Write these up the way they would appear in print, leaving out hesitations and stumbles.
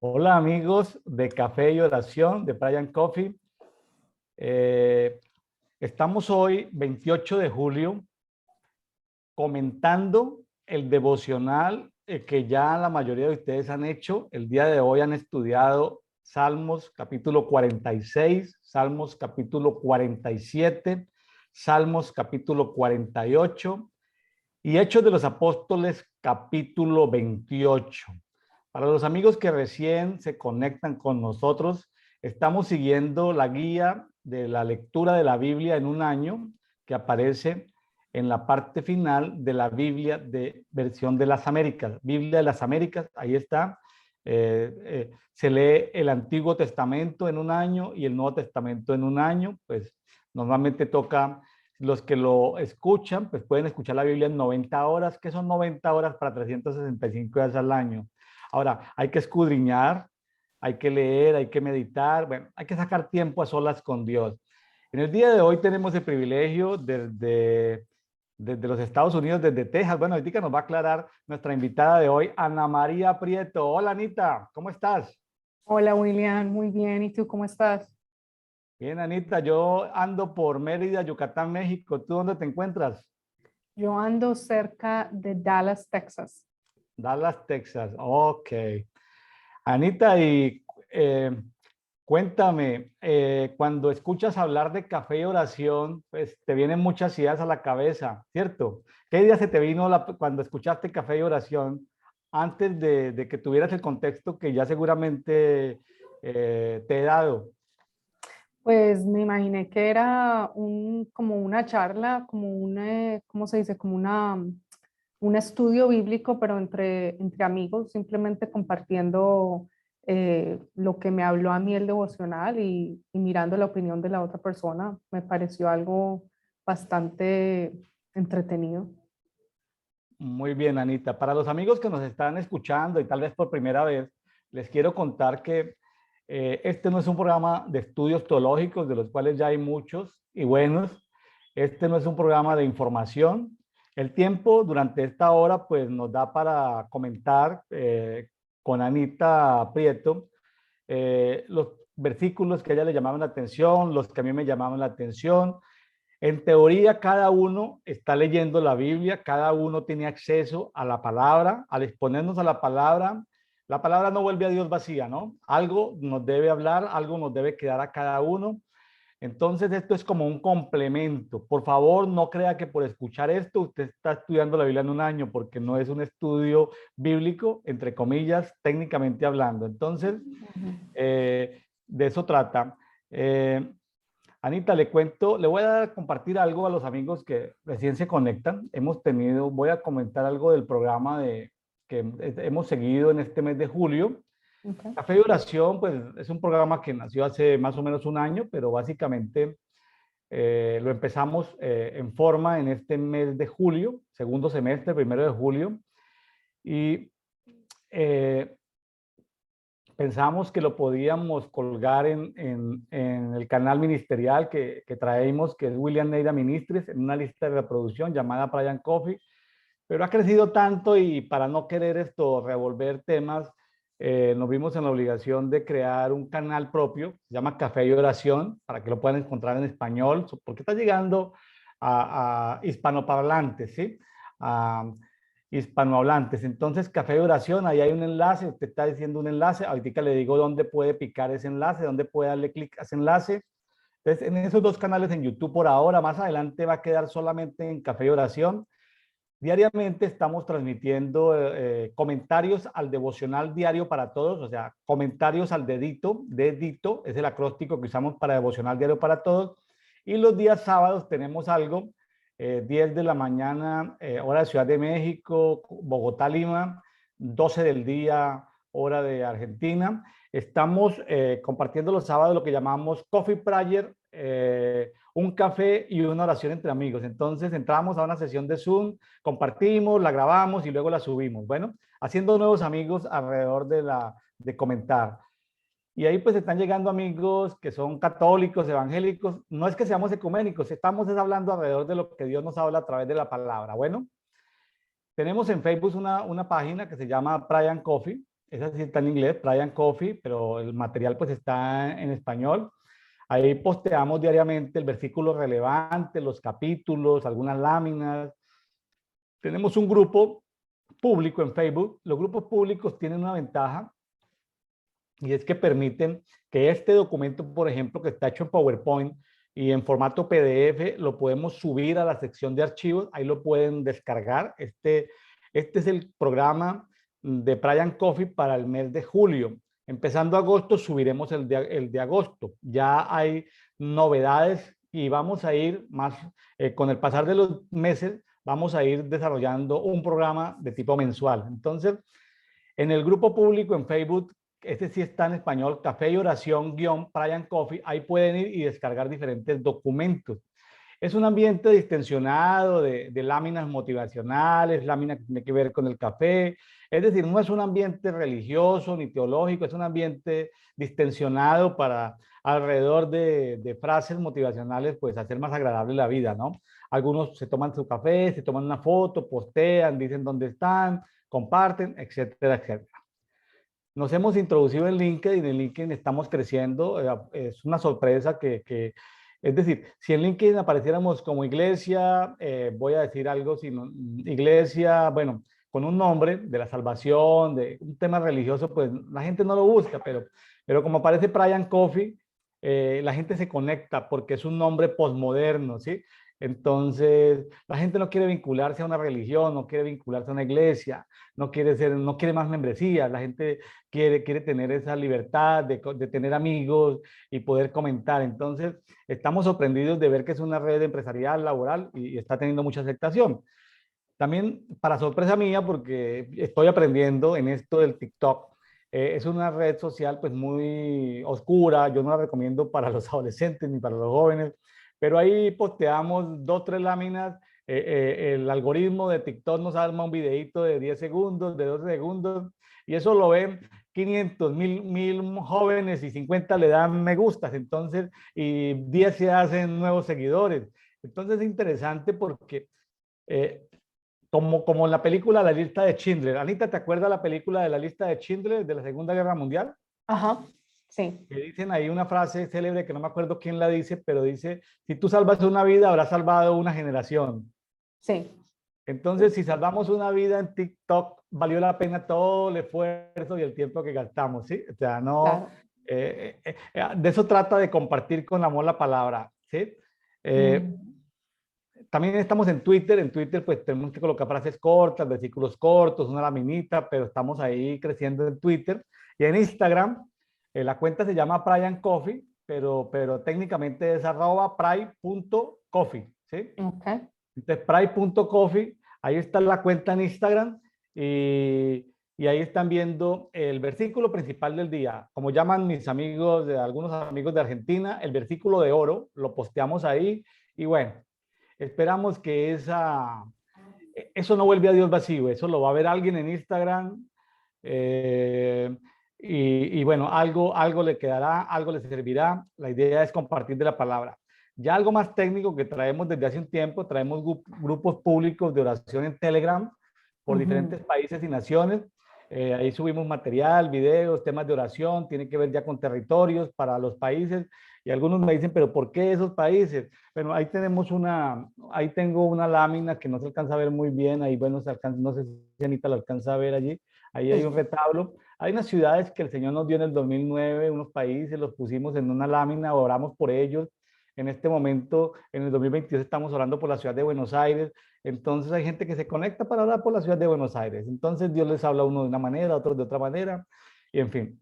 Hola amigos de Café y Oración de Brian Coffee. Eh, Estamos hoy, 28 de julio, comentando el devocional que ya la mayoría de ustedes han hecho. El día de hoy han estudiado Salmos capítulo 46, Salmos capítulo 47, Salmos capítulo 48 y Hechos de los Apóstoles capítulo 28. Para los amigos que recién se conectan con nosotros, estamos siguiendo la guía de la lectura de la Biblia en un año que aparece en la parte final de la Biblia de versión de las Américas. Biblia de las Américas, ahí está. Se lee el Antiguo Testamento en un año y el Nuevo Testamento en un año. Pues normalmente toca, los que lo escuchan, pues pueden escuchar la Biblia en 90 horas, que son 90 horas para 365 días al año. Ahora, hay que escudriñar, hay que leer, hay que meditar, bueno, hay que sacar tiempo a solas con Dios. En el día de hoy tenemos el privilegio desde los Estados Unidos, desde Texas. Bueno, ahorita nos va a aclarar nuestra invitada de hoy, Ana María Prieto. Hola, Anita, ¿cómo estás? Hola William, muy bien. ¿Y tú cómo estás? Bien, Anita, yo ando por Mérida, Yucatán, México. ¿Tú dónde te encuentras? Yo ando cerca de Dallas, Texas. Dallas, Texas. Ok. Anita, y cuéntame, cuando escuchas hablar de café y oración, pues te vienen muchas ideas a la cabeza, ¿cierto? ¿Qué idea se te vino cuando escuchaste café y oración antes de que tuvieras el contexto que ya seguramente te he dado? Pues me imaginé que era como una charla, como ¿cómo se dice? Como un estudio bíblico, pero entre amigos, simplemente compartiendo lo que me habló a mí el devocional y mirando la opinión de la otra persona. Me pareció algo bastante entretenido. Muy bien, Anita. Para los amigos que nos están escuchando y tal vez por primera vez, les quiero contar que este no es un programa de estudios teológicos, de los cuales ya hay muchos y buenos. Este no es un programa de información. El tiempo durante esta hora pues nos da para comentar con Anita Prieto los versículos que a ella le llamaban la atención, los que a mí me llamaban la atención. En teoría, cada uno está leyendo la Biblia, cada uno tiene acceso a la palabra. Al exponernos a la palabra no vuelve a Dios vacía, ¿no? Algo nos debe hablar, algo nos debe quedar a cada uno. Entonces, esto es como un complemento. Por favor, no crea que por escuchar esto usted está estudiando la Biblia en un año, porque no es un estudio bíblico, entre comillas, técnicamente hablando. Entonces, de eso trata. Eh, Anita, le cuento, le voy a compartir algo a los amigos que recién se conectan. Voy a comentar algo del programa que hemos seguido en este mes de julio. Okay. Café y Oración, pues es un programa que nació hace más o menos un año, pero básicamente lo empezamos en forma en este mes de julio, segundo semestre, 1 de julio, y eh, pensamos que lo podíamos colgar en el canal ministerial que traemos, que es William Neira Ministries, en una lista de reproducción llamada Brian Coffee, pero ha crecido tanto y para no querer revolver temas, nos vimos en la obligación de crear un canal propio, se llama Café y Oración, para que lo puedan encontrar en español, porque está llegando a hispanoparlantes, ¿sí? A, hispanohablantes. Entonces, Café de Oración, ahí hay un enlace, usted está diciendo un enlace, ahorita le digo dónde puede picar ese enlace, dónde puede darle clic a ese enlace. Entonces, en esos dos canales en YouTube por ahora, más adelante va a quedar solamente en Café de Oración. Diariamente estamos transmitiendo comentarios al devocional diario para todos, o sea, comentarios al dedito, es el acróstico que usamos para devocional diario para todos. Y los días sábados tenemos algo, 10 de la mañana, hora de Ciudad de México, Bogotá, Lima, 12 del día, hora de Argentina. Estamos compartiendo los sábados lo que llamamos Coffee Prayer, un café y una oración entre amigos. Entonces entramos a una sesión de Zoom, compartimos, la grabamos y luego la subimos. Bueno, haciendo nuevos amigos alrededor de comentar. Y ahí pues están llegando amigos que son católicos, evangélicos. No es que seamos ecuménicos, estamos hablando alrededor de lo que Dios nos habla a través de la palabra. Bueno, tenemos en Facebook una página que se llama Brian Coffee. esa sí está en inglés, Brian Coffee, pero el material pues está en español. Ahí posteamos diariamente el versículo relevante, los capítulos, algunas láminas. Tenemos un grupo público en Facebook. Los grupos públicos tienen una ventaja y es que permiten que este documento, por ejemplo, que está hecho en PowerPoint y en formato PDF, lo podemos subir a la sección de archivos, ahí lo pueden descargar. Este es el programa de Brian Coffee para el mes de julio. Empezando agosto, subiremos el de agosto. Ya hay novedades y vamos a ir más, con el pasar de los meses, vamos a ir desarrollando un programa de tipo mensual. Entonces, en el grupo público en Facebook, este sí está en español, Café y Oración guión Brian Coffee, ahí pueden ir y descargar diferentes documentos. Es un ambiente distensionado de láminas motivacionales, láminas que tienen que ver con el café. Es decir, no es un ambiente religioso ni teológico, es un ambiente distensionado para alrededor de frases motivacionales, pues hacer más agradable la vida, ¿no? Algunos se toman su café, se toman una foto, postean, dicen dónde están, comparten, etcétera, etcétera. Nos hemos introducido en LinkedIn, en LinkedIn estamos creciendo, es una sorpresa es decir, si en LinkedIn apareciéramos como iglesia, voy a decir algo, sino iglesia, bueno, con un nombre de la salvación, de un tema religioso, pues la gente no lo busca, pero como aparece Brian Coffee, la gente se conecta porque es un nombre posmoderno, ¿sí? Entonces, la gente no quiere vincularse a una religión, no quiere vincularse a una iglesia, no quiere más membresía, la gente quiere tener esa libertad de tener amigos y poder comentar. Entonces, estamos sorprendidos de ver que es una red empresarial, laboral y está teniendo mucha aceptación. También, para sorpresa mía, porque estoy aprendiendo en esto del TikTok, es una red social pues muy oscura, yo no la recomiendo para los adolescentes ni para los jóvenes, pero ahí posteamos dos, tres láminas, el algoritmo de TikTok nos arma un videito de 10 segundos, de 12 segundos, y eso lo ven 500, mil jóvenes y 50 le dan me gustas, entonces, y 10 se hacen nuevos seguidores. Entonces es interesante porque eh, como en la película La lista de Schindler. Anita, ¿te acuerdas la película de La lista de Schindler de la Segunda Guerra Mundial? Ajá, sí, Que dicen ahí una frase célebre que no me acuerdo quién la dice, pero dice, si tú salvas una vida, habrás salvado una generación. sí, Entonces, si salvamos una vida en TikTok, valió la pena todo el esfuerzo y el tiempo que gastamos, ¿sí? O sea, no, claro. de eso trata de compartir con amor la palabra, ¿sí? Eh, Mm. También estamos en Twitter pues tenemos que colocar frases cortas, versículos cortos, una laminita, pero estamos ahí creciendo en Twitter. Y en Instagram, la cuenta se llama Brian Coffee, pero técnicamente es @pry.coffee, ¿sí? Ok. Entonces, pry.coffee, ahí está la cuenta en Instagram y ahí están viendo el versículo principal del día. Como llaman mis amigos, algunos amigos de Argentina, el versículo de oro, lo posteamos ahí y bueno, esperamos que eso no vuelve a Dios vacío, eso lo va a ver alguien en Instagram eh, y bueno, algo le quedará, algo le servirá. La idea es compartir de la palabra. Ya algo más técnico que traemos desde hace un tiempo, traemos grupos públicos de oración en Telegram por Ujú. diferentes países y naciones. Ahí subimos material, videos, temas de oración, tiene que ver ya con territorios para los países. Y algunos me dicen, pero ¿por qué esos países? Bueno, ahí tengo una lámina que no se alcanza a ver muy bien, ahí bueno, no sé si Anita lo alcanza a ver allí, ahí hay un Sí. retablo. Hay unas ciudades que el Señor nos dio en el 2009, unos países, los pusimos en una lámina, oramos por ellos. En este momento, en el 2022, estamos orando por la ciudad de Buenos Aires. Entonces hay gente que se conecta para orar por la ciudad de Buenos Aires. Entonces Dios les habla a uno de una manera, a otros de otra manera. Y en fin,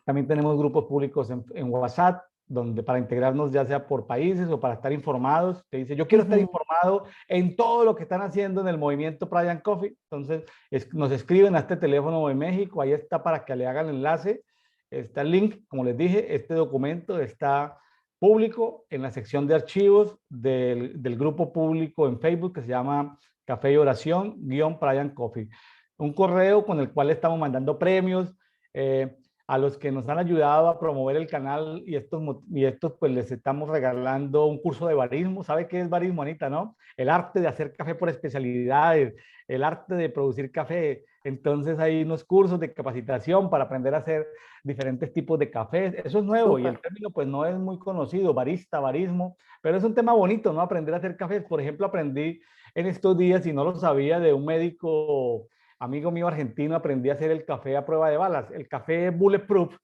también tenemos grupos públicos en WhatsApp, donde para integrarnos ya sea por países o para estar informados, te dice, yo quiero estar Ujú. informado en todo lo que están haciendo en el movimiento Brian Coffee. Entonces nos escriben a este teléfono de México, ahí está para que le hagan el enlace, está el link, como les dije, este documento está público en la sección de archivos del grupo público en Facebook que se llama Café y Oración, Brian Coffee. Un correo con el cual estamos mandando premios. a los que nos han ayudado a promover el canal y estos pues les estamos regalando un curso de barismo. ¿Sabe qué es barismo, Anita, no? El arte de hacer café por especialidades, el arte de producir café. Entonces hay unos cursos de capacitación para aprender a hacer diferentes tipos de cafés. Eso es nuevo y Súper. el término pues no es muy conocido, barista, barismo, pero es un tema bonito, ¿no? Aprender a hacer cafés. Por ejemplo, aprendí en estos días, y no lo sabía, de un médico amigo mío argentino, aprendí a hacer el café a prueba de balas. El café bulletproof,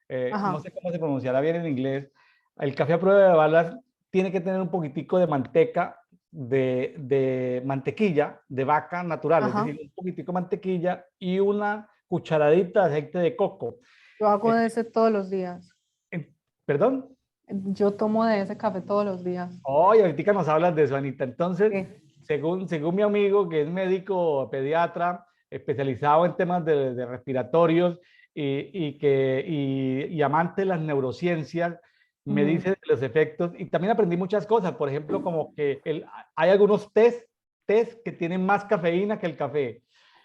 no Ajá, sé cómo se pronunciará bien en inglés. El café a prueba de balas tiene que tener un poquitico de manteca, de mantequilla de vaca natural, es ajá. decir, un poquitico de mantequilla y una cucharadita de aceite de coco. Yo hago Eh, de ese todos los días. ¿Perdón? Yo tomo de ese café todos los días. Oye, ahorita nos hablas de eso, Anita. Entonces, Sí. según mi amigo, que es médico pediatra, especializado en temas de respiratorios y amante de las neurociencias, me Ujú. dice de los efectos, y también aprendí muchas cosas, por ejemplo, como que hay algunos test que tienen más cafeína que el café.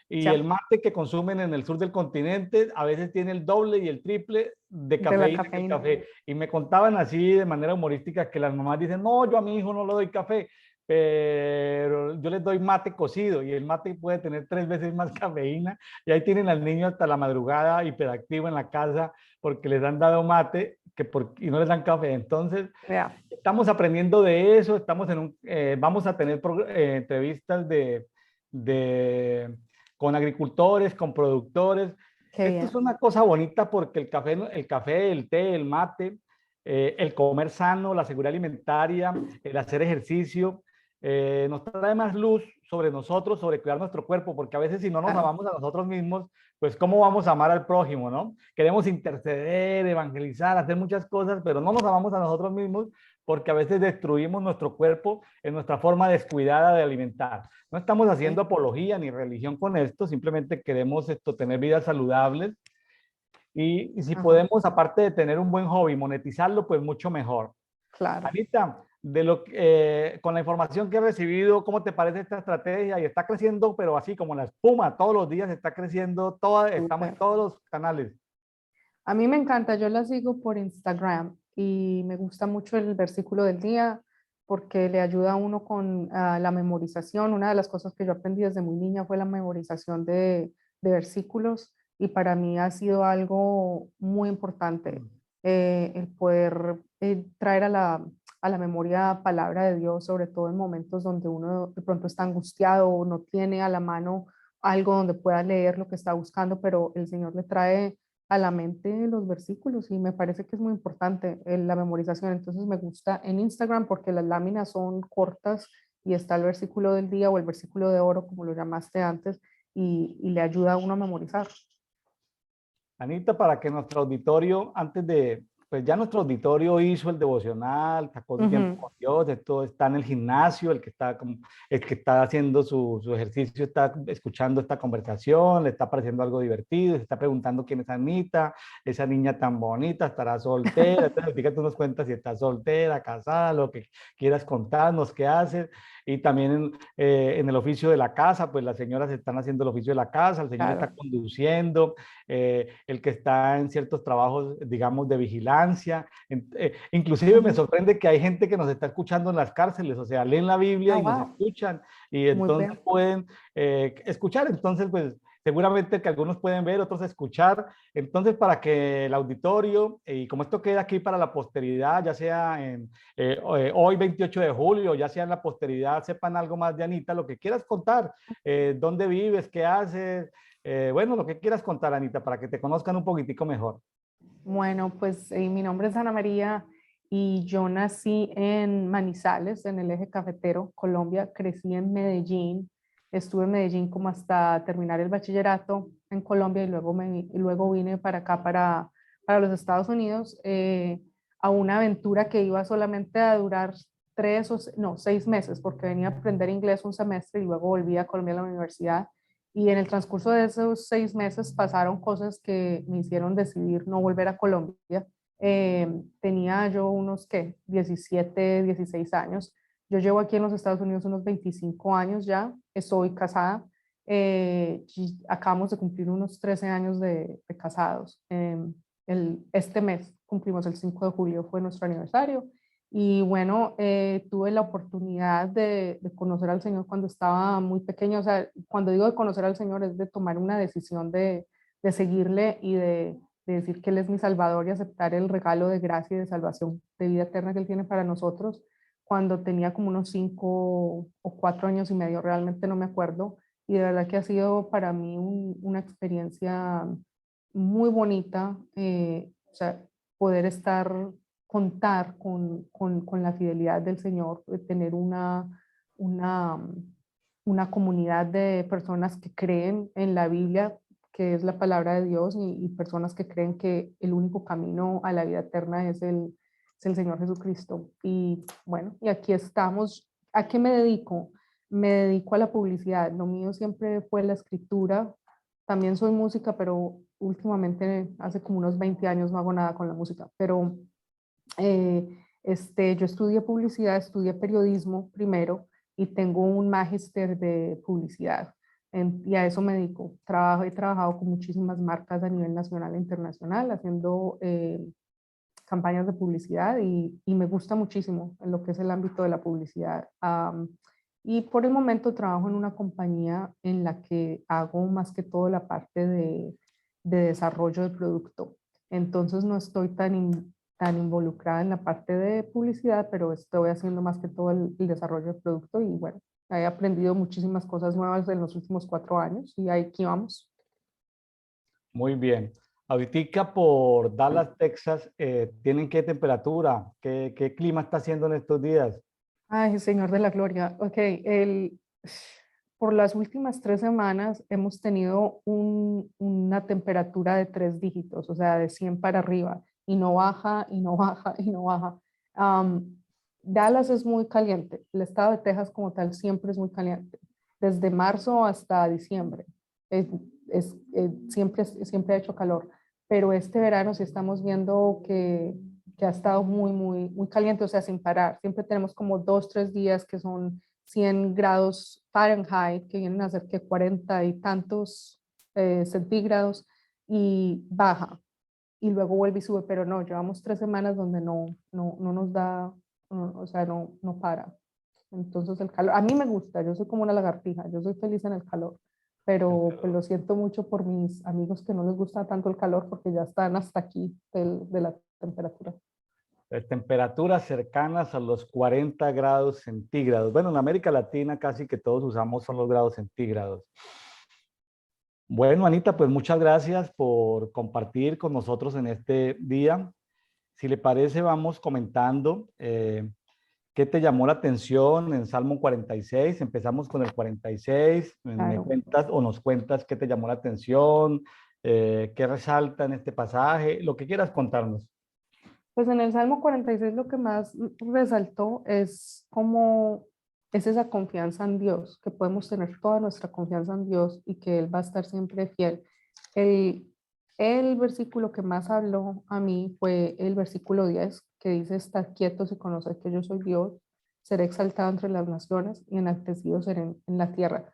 Y el Ya, mate que consumen en el sur del continente a veces tiene el doble y el triple de de la cafeína que el cafeína. café. Y me contaban así de manera humorística que las mamás dicen, no, yo a mi hijo no le doy café, pero yo les doy mate cocido y el mate puede tener 3 veces más cafeína y ahí tienen al niño hasta la madrugada hiperactivo en la casa porque les han dado mate y no les dan café. Entonces, Ya, estamos aprendiendo de eso, vamos a tener entrevistas de, con agricultores, con productores. qué Esto es bien. una cosa bonita porque el café, el té, el mate, el comer sano, la seguridad alimentaria, el hacer ejercicio, nos trae más luz sobre nosotros, sobre cuidar nuestro cuerpo, porque a veces si no nos Claro. amamos a nosotros mismos, pues cómo vamos a amar al prójimo, ¿no? Queremos interceder, evangelizar, hacer muchas cosas, pero no nos amamos a nosotros mismos porque a veces destruimos nuestro cuerpo en nuestra forma descuidada de alimentar. No estamos haciendo Sí. apología ni religión con esto, simplemente queremos tener vidas saludables y si Ajá, podemos, aparte de tener un buen hobby, monetizarlo, pues mucho mejor. claro. Anita, con la información que he recibido, ¿cómo te parece esta estrategia? Y está creciendo, pero así como la espuma, todos los días está creciendo, estamos en Súper. todos los canales. A mí me encanta, yo la sigo por Instagram y me gusta mucho el versículo del día porque le ayuda a uno con la memorización. Una de las cosas que yo aprendí desde muy niña fue la memorización de versículos y para mí ha sido algo muy importante el poder traer a la memoria palabra de Dios, sobre todo en momentos donde uno de pronto está angustiado o no tiene a la mano algo donde pueda leer lo que está buscando, pero el Señor le trae a la mente los versículos y me parece que es muy importante la memorización. Entonces me gusta en Instagram porque las láminas son cortas y está el versículo del día o el versículo de oro, como lo llamaste antes, y le ayuda a uno a memorizar. Anita, para que nuestro auditorio, pues ya nuestro auditorio hizo el devocional, sacó su tiempo Ujú, con Dios, esto está en el gimnasio, el que está haciendo su ejercicio está escuchando esta conversación, le está pareciendo algo divertido, se está preguntando quién es Anita, esa niña tan bonita, estará soltera, entonces fíjate, tú nos cuentas si está soltera, casada, lo que quieras contarnos, qué haces, y también en el oficio de la casa, pues las señoras están haciendo el oficio de la casa, el señor está claro. conduciendo, el que está en ciertos trabajos, digamos, de vigilancia. Inclusive me Ujú. sorprende que hay gente que nos está escuchando en las cárceles, o sea, leen la Biblia Ah, y nos wow, escuchan y muy entonces bien. pueden escuchar. Entonces, pues seguramente que algunos pueden ver, otros escuchar. Entonces, para que el auditorio, y como esto queda aquí para la posteridad, ya sea hoy 28 de julio, ya sea en la posteridad, sepan algo más de Anita, lo que quieras contar, dónde vives, qué haces, bueno, lo que quieras contar, Anita, para que te conozcan un poquitico mejor. Bueno, pues mi nombre es Ana María y yo nací en Manizales, en el eje cafetero, Colombia. Crecí en Medellín, estuve en Medellín como hasta terminar el bachillerato en Colombia y luego vine para acá, para los Estados Unidos, a una aventura que iba solamente a durar no, 6 meses, porque venía a aprender inglés un semestre y luego volví a Colombia a la universidad. Y en el transcurso de esos 6 meses pasaron cosas que me hicieron decidir no volver a Colombia. Tenía yo unos, ¿qué? 17, 16 años. Yo llevo aquí en los Estados Unidos unos 25 años ya. Estoy casada. Y acabamos de cumplir unos 13 años de casados. este mes cumplimos el 5 de julio, fue nuestro aniversario. Y bueno, tuve la oportunidad de conocer al Señor cuando estaba muy pequeño. O sea, cuando digo de conocer al Señor es de tomar una decisión de seguirle y de decir que Él es mi Salvador y aceptar el regalo de gracia y de salvación, de vida eterna que Él tiene para nosotros. Cuando tenía como unos 5 o 4 años y medio, realmente no me acuerdo. Y de verdad que ha sido para mí una experiencia muy bonita, o sea, poder contar con la fidelidad del Señor, tener una, una comunidad de personas que creen en la Biblia, que es la palabra de Dios, y personas que creen que el único camino a la vida eterna es el Señor Jesucristo. Y bueno, y aquí estamos. ¿A qué me dedico? Me dedico a la publicidad. Lo mío siempre fue la escritura. También soy música, pero últimamente, hace como unos 20 años no hago nada con la música. Pero yo estudié publicidad, estudié periodismo primero y tengo un máster de publicidad. Y a eso me dedico. He trabajado con muchísimas marcas a nivel nacional e internacional haciendo campañas de publicidad y me gusta muchísimo en lo que es el ámbito de la publicidad. Y por el momento trabajo en una compañía en la que hago más que todo la parte de desarrollo de producto. Entonces no estoy tan involucrada en la parte de publicidad, pero estoy haciendo más que todo el desarrollo de producto y bueno, he aprendido muchísimas cosas nuevas en los últimos 4 años y aquí vamos. Muy bien. Ahorita por Dallas, Texas, ¿tienen qué temperatura? ¿Qué clima está haciendo en estos días? Ay, Señor de la Gloria. Ok, por las últimas 3 semanas hemos tenido una temperatura de 3 dígitos, o sea, de 100 para arriba, y no baja, y no baja, y no baja. Am, Dallas es muy caliente, el estado de Texas como tal siempre es muy caliente, desde marzo hasta diciembre. Es, siempre ha hecho calor, pero este verano sí estamos viendo que ha estado muy, muy, muy caliente, o sea, sin parar. Siempre tenemos como 2, 3 días que son 100 grados Fahrenheit, que vienen a ser que 40 y tantos centígrados, y baja, y luego vuelve y sube, pero no, llevamos 3 semanas donde no nos da, o sea, no para. Entonces el calor, a mí me gusta, yo soy como una lagartija, yo soy feliz en el calor, pero pues lo siento mucho por mis amigos que no les gusta tanto el calor porque ya están hasta aquí de la temperatura. Temperaturas cercanas a los 40 grados centígrados. Bueno, en América Latina casi que todos usamos son los grados centígrados. Bueno, Anita, pues muchas gracias por compartir con nosotros en este día. Si le parece, vamos comentando qué te llamó la atención en Salmo 46. Empezamos con el 46. Me Claro. cuentas o nos cuentas qué te llamó la atención, qué resalta en este pasaje, lo que quieras contarnos. Pues en el Salmo 46 lo que más resaltó es cómo es esa confianza en Dios, que podemos tener toda nuestra confianza en Dios y que Él va a estar siempre fiel. El, el versículo que más habló a mí fue el versículo 10, que dice: "Estad quietos y conoced que yo soy Dios, seré exaltado entre las naciones y enaltecido seré en la tierra".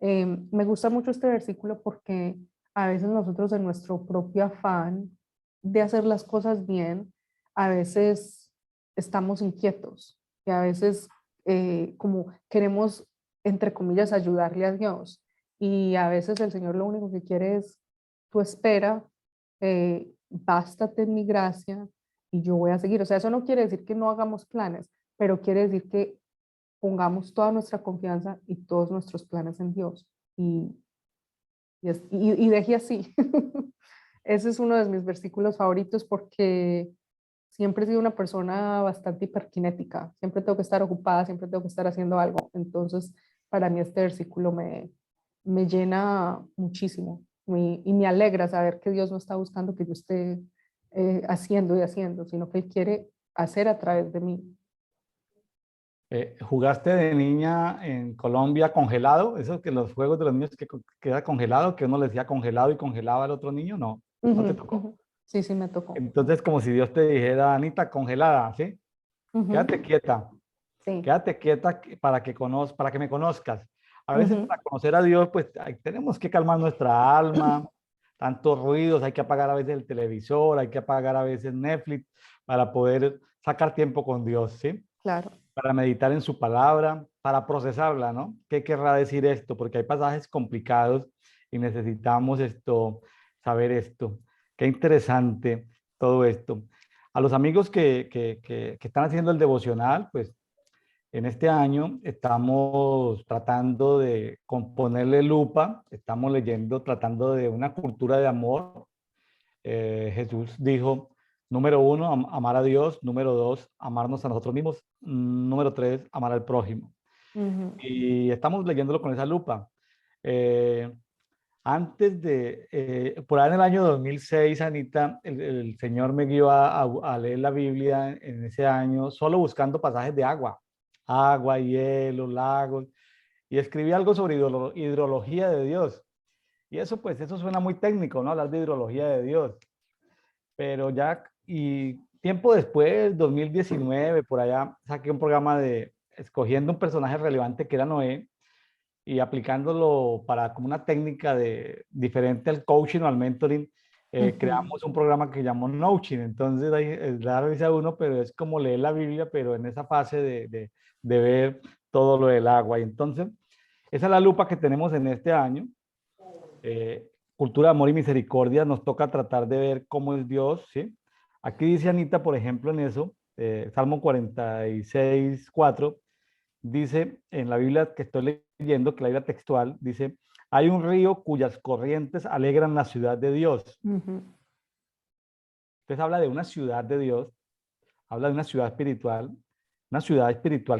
Me gusta mucho este versículo porque a veces nosotros en nuestro propio afán de hacer las cosas bien, a veces estamos inquietos y a veces como queremos, entre comillas, ayudarle a Dios. Y a veces el Señor lo único que quiere es: tú espera, bástate en mi gracia y yo voy a seguir. O sea, eso no quiere decir que no hagamos planes, pero quiere decir que pongamos toda nuestra confianza y todos nuestros planes en Dios. Y deje así. Ese es uno de mis versículos favoritos porque siempre he sido una persona bastante hiperkinética, siempre tengo que estar ocupada, siempre tengo que estar haciendo algo. Entonces, para mí este versículo me llena muchísimo y me alegra saber que Dios no está buscando que yo esté haciendo y haciendo, sino que Él quiere hacer a través de mí. ¿Jugaste de niña en Colombia congelado? Eso que los juegos de los niños que queda congelado, que uno le decía congelado y congelaba al otro niño, no, no te Ujú, tocó. ujú. Sí, sí, me tocó. Entonces, como si Dios te dijera, Anita, congelada, ¿sí? Ujú, Quédate quieta, sí. quédate quieta para que me conozcas. A veces Ujú, para conocer a Dios, pues tenemos que calmar nuestra alma, tantos ruidos, hay que apagar a veces el televisor, hay que apagar a veces Netflix para poder sacar tiempo con Dios, ¿sí? Claro. Para meditar en su palabra, para procesarla, ¿no? ¿Qué querrá decir esto? Porque hay pasajes complicados y necesitamos saber esto. Qué interesante todo esto. A los amigos que están haciendo el devocional, pues en este año estamos tratando de ponerle lupa, estamos leyendo, tratando de una cultura de amor. Jesús dijo, número uno, amar a Dios; número dos, amarnos a nosotros mismos; número tres, amar al prójimo. Ujú. Y estamos leyéndolo con esa lupa. Eh, por ahí en el año 2006, Anita, el Señor me guió a leer la Biblia en ese año, solo buscando pasajes de agua, hielo, lagos, y escribí algo sobre hidrología de Dios. Y eso, pues, eso suena muy técnico, ¿no? Hablar de hidrología de Dios. Pero ya, y tiempo después, 2019, por allá, saqué un programa escogiendo un personaje relevante que era Noé, y aplicándolo para como una técnica diferente al coaching o al mentoring, Ujú. creamos un programa que llamamos Noaching. Entonces, ahí da risa a uno, pero es como leer la Biblia, pero en esa fase de ver todo lo del agua. Y entonces, esa es la lupa que tenemos en este año. eh, Cultura de amor y misericordia, nos toca tratar de ver cómo es Dios, ¿sí? Aquí dice Anita, por ejemplo, en eso, Salmo 46:4, dice en la Biblia que estoy leyendo, que la Biblia textual, dice, hay un río cuyas corrientes alegran la ciudad de Dios. Ujú. Entonces habla de una ciudad de Dios, habla de una ciudad espiritual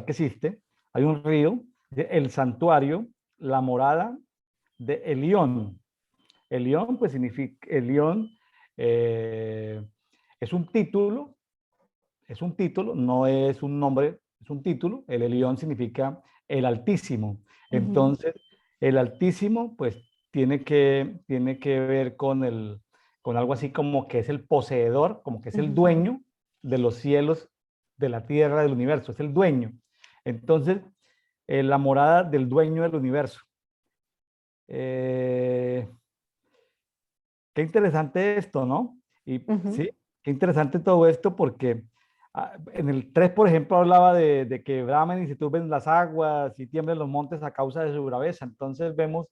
que existe. Hay un río, el santuario, la morada de Elión. Elión, pues significa, Elión eh, es un título, no es un nombre, es un título. El Elión significa el Altísimo. Ujú. Entonces, el Altísimo, pues, tiene que ver con algo así como que es el poseedor, como que es el Ujú. dueño de los cielos, de la tierra, del universo, es el dueño. Entonces, la morada del dueño del universo. Eh, Qué interesante esto, ¿no? Y Ujú. sí, qué interesante todo esto porque en el 3, por ejemplo, hablaba de que bramen y se turben las aguas y tiemblen los montes a causa de su braveza. Entonces vemos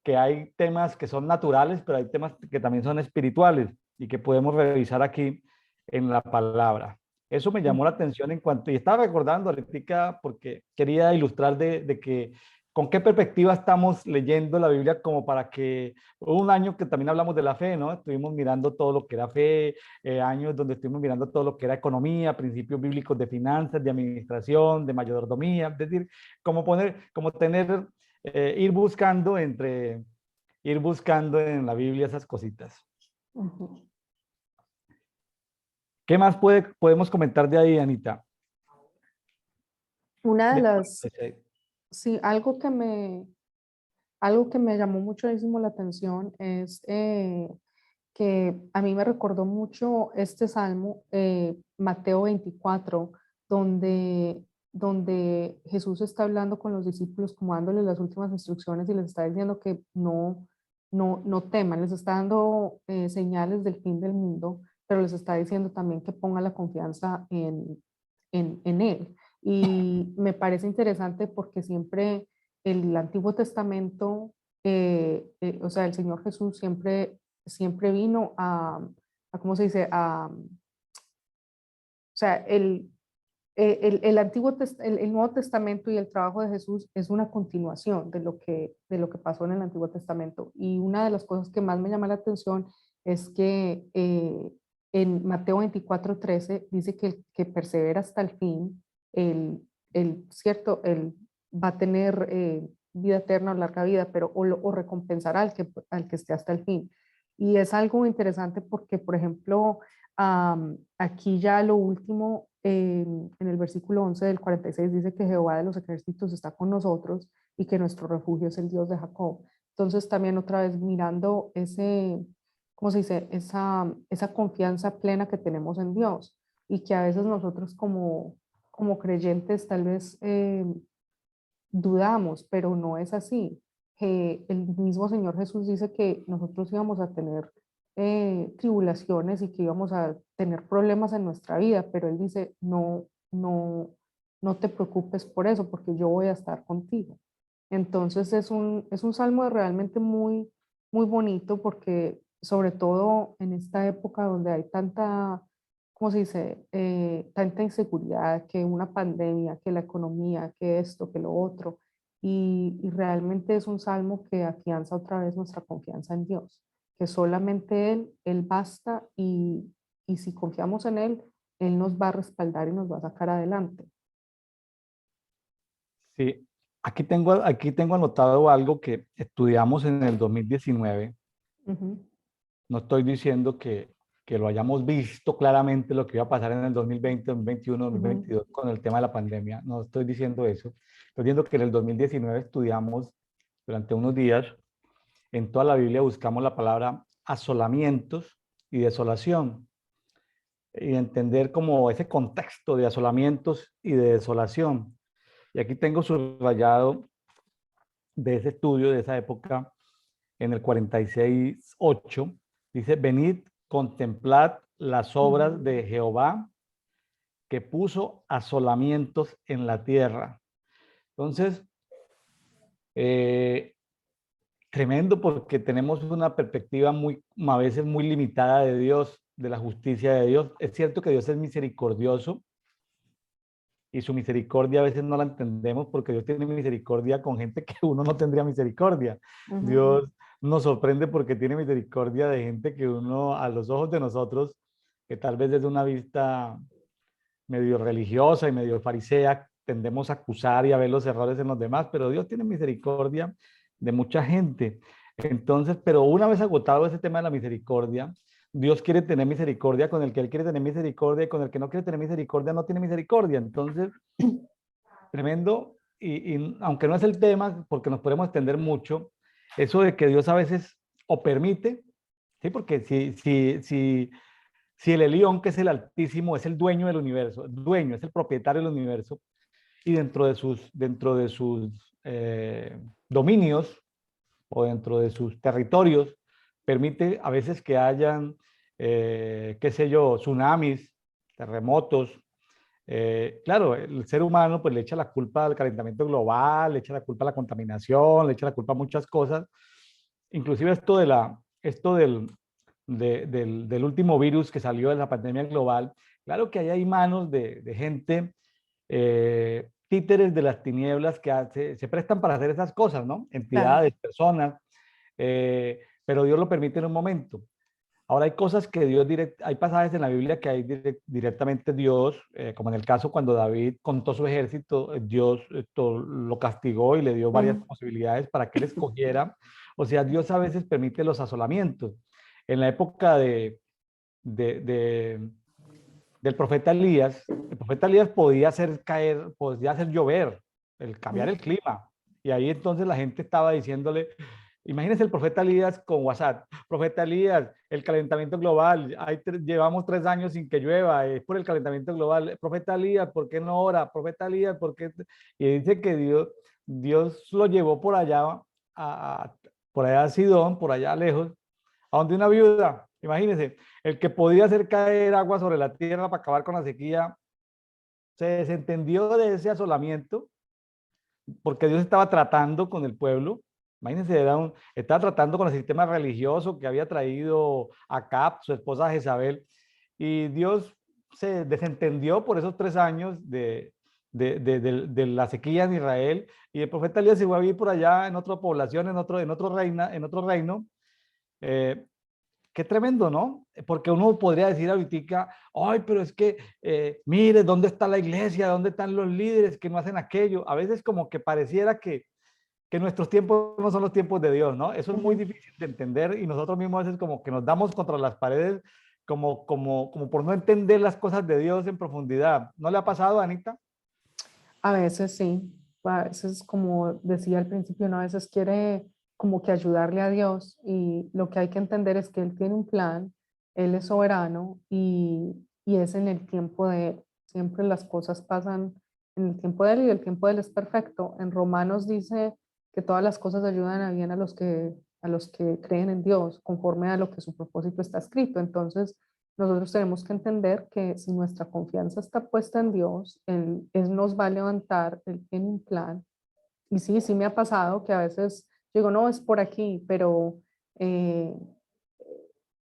que hay temas que son naturales, pero hay temas que también son espirituales y que podemos revisar aquí en la palabra. Eso me llamó la atención y estaba recordando ahorita porque quería ilustrar de que con qué perspectiva estamos leyendo la Biblia, como para que hubo un año que también hablamos de la fe, ¿no? Estuvimos mirando todo lo que era fe, años donde estuvimos mirando todo lo que era economía, principios bíblicos de finanzas, de administración, de mayordomía, es decir, como tener, ir buscando en la Biblia esas cositas. Ujú. ¿Qué más podemos comentar de ahí, Anita? Una de De- las, sí, algo que me llamó muchísimo la atención es que a mí me recordó mucho este salmo, Mateo 24, donde Jesús está hablando con los discípulos, como dándoles las últimas instrucciones y les está diciendo que no teman, les está dando señales del fin del mundo, pero les está diciendo también que pongan la confianza en Él. Y me parece interesante porque siempre el Antiguo Testamento, o sea, el Señor Jesús siempre vino ¿cómo se dice? O sea, el Nuevo Testamento y el trabajo de Jesús es una continuación de lo que pasó en el Antiguo Testamento. Y una de las cosas que más me llama la atención es que en Mateo 24:13 dice que el que persevera hasta el fin, cierto, él va a tener vida eterna o larga vida, pero o recompensará al que esté hasta el fin. Y es algo interesante porque, por ejemplo, aquí ya lo último, en el versículo 11 del 46 dice que Jehová de los ejércitos está con nosotros y que nuestro refugio es el Dios de Jacob. Entonces también otra vez mirando ¿cómo se dice? Esa confianza plena que tenemos en Dios y que a veces nosotros como creyentes tal vez dudamos, pero no es así. el mismo Señor Jesús dice que nosotros íbamos a tener tribulaciones y que íbamos a tener problemas en nuestra vida, pero Él dice, no te preocupes por eso, porque yo voy a estar contigo. Entonces es un salmo realmente muy bonito porque sobre todo en esta época donde hay tanta, ¿cómo se dice? Tanta inseguridad, que una pandemia, que la economía, que esto, que lo otro. Y realmente es un salmo que afianza otra vez nuestra confianza en Dios, que solamente Él basta y si confiamos en Él nos va a respaldar y nos va a sacar adelante. Sí, aquí tengo anotado algo que estudiamos en el 2019. Ujú, No estoy diciendo que lo hayamos visto claramente lo que iba a pasar en el 2020, 2021, ujú, 2022 con el tema de la pandemia. No estoy diciendo eso. Estoy diciendo que en el 2019 estudiamos durante unos días, en toda la Biblia buscamos la palabra asolamientos y desolación y entender como ese contexto de asolamientos y de desolación. Y aquí tengo subrayado de ese estudio de esa época en el 46:8, dice, venid, contemplad las ujú. obras de Jehová que puso asolamientos en la tierra. Entonces, eh, tremendo porque tenemos una perspectiva a veces muy limitada de Dios, de la justicia de Dios. Es cierto que Dios es misericordioso y su misericordia a veces no la entendemos porque Dios tiene misericordia con gente que uno no tendría misericordia. Ujú, Dios nos sorprende porque tiene misericordia de gente que uno, a los ojos de nosotros, que tal vez desde una vista medio religiosa y medio farisea, tendemos a acusar y a ver los errores en los demás, pero Dios tiene misericordia de mucha gente. Entonces, pero una vez agotado ese tema de la misericordia, Dios quiere tener misericordia con el que Él quiere tener misericordia y con el que no quiere tener misericordia no tiene misericordia. Entonces, tremendo, y aunque no es el tema, porque nos podemos extender mucho, eso de que Dios a veces o permite, ¿sí? Porque si el Elión, que es el Altísimo, es el dueño del universo, dueño, es el propietario del universo, y dentro de sus dominios o dentro de sus territorios, permite a veces que hayan, qué sé yo, tsunamis, terremotos. Claro, el ser humano pues le echa la culpa al calentamiento global, le echa la culpa a la contaminación, le echa la culpa a muchas cosas, inclusive esto del último virus que salió de la pandemia global. Claro que ahí hay manos de gente, títeres de las tinieblas que se prestan para hacer esas cosas, ¿no? claro. Entidades, personas, pero Dios lo permite en un momento. Ahora hay cosas que hay pasajes en la Biblia que hay directamente Dios, como en el caso cuando David contó su ejército, Dios esto, lo castigó y le dio varias Ujú, posibilidades para que él escogiera. O sea, Dios a veces permite los asolamientos. En la época de, de- del profeta Elías, el profeta Elías podía hacer caer, podía hacer llover, cambiar ujú. el clima. Y ahí entonces la gente estaba diciéndole, imagínense el profeta Elías con WhatsApp, profeta Elías, el calentamiento global, llevamos 3 años sin que llueva, es por el calentamiento global. Profeta Elías, ¿por qué no ora? Profeta Elías, ¿por qué? Y dice que Dios lo llevó por allá, por allá a Sidón, por allá lejos, a donde una viuda, imagínense, el que podía hacer caer agua sobre la tierra para acabar con la sequía, se desentendió de ese asolamiento porque Dios estaba tratando con el pueblo. Imagínense, estaba tratando con el sistema religioso que había traído Acab, su esposa Jezabel, y Dios se desentendió por esos 3 años de la sequía en Israel, y el profeta Elías se fue a vivir por allá en otra población, en otro reino. eh, Qué tremendo, ¿no? Porque uno podría decir ahorita, ay, pero es que, mire, ¿dónde está la iglesia? ¿Dónde están los líderes que no hacen aquello? A veces como que pareciera que nuestros tiempos no son los tiempos de Dios, ¿no? Eso es muy Ujú. difícil de entender y nosotros mismos a veces como que nos damos contra las paredes como por no entender las cosas de Dios en profundidad. ¿No le ha pasado, Anita? A veces sí, a veces como decía al principio, uno a veces quiere como que ayudarle a Dios y lo que hay que entender es que Él tiene un plan, Él es soberano y es en el tiempo de Él. Siempre las cosas pasan en el tiempo de Él y el tiempo de Él es perfecto. En Romanos dice que todas las cosas ayudan a bien a los que creen en Dios, conforme a lo que su propósito está escrito. Entonces, nosotros tenemos que entender que si nuestra confianza está puesta en Dios, Él nos va a levantar, Él tiene un plan. Y sí, sí me ha pasado que a veces digo, no, es por aquí, eh,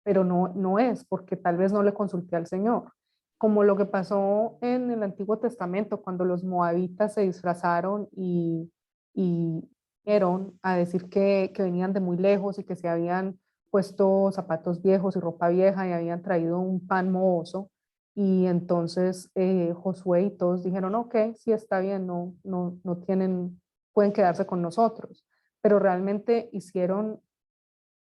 pero no, no es, porque tal vez no le consulté al Señor. Como lo que pasó en el Antiguo Testamento, cuando los moabitas se disfrazaron y vinieron a decir que venían de muy lejos y que se habían puesto zapatos viejos y ropa vieja y habían traído un pan mohoso. Y entonces Josué y todos dijeron, ok, sí está bien, no tienen, pueden quedarse con nosotros. Pero realmente hicieron,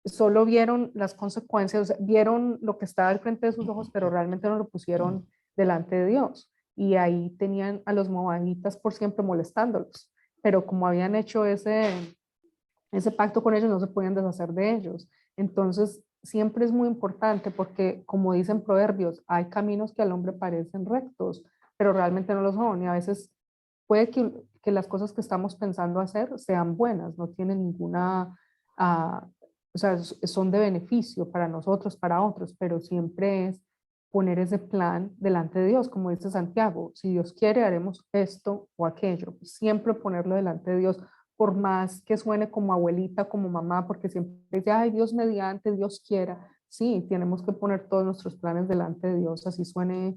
solo vieron las consecuencias, o sea, vieron lo que estaba al frente de sus ojos, pero realmente no lo pusieron delante de Dios. Y ahí tenían a los moabitas por siempre molestándolos. Pero como habían hecho ese pacto con ellos, no se podían deshacer de ellos. Entonces, siempre es muy importante porque, como dicen proverbios, hay caminos que al hombre parecen rectos, pero realmente no lo son. Y a veces puede que las cosas que estamos pensando hacer sean buenas, no tienen ninguna, ah, o sea, son de beneficio para nosotros, para otros, pero siempre es poner ese plan delante de Dios, como dice Santiago, si Dios quiere haremos esto o aquello, siempre ponerlo delante de Dios, por más que suene como abuelita, como mamá, porque siempre dice, ay, Dios mediante, Dios quiera. Sí, tenemos que poner todos nuestros planes delante de Dios, así suene,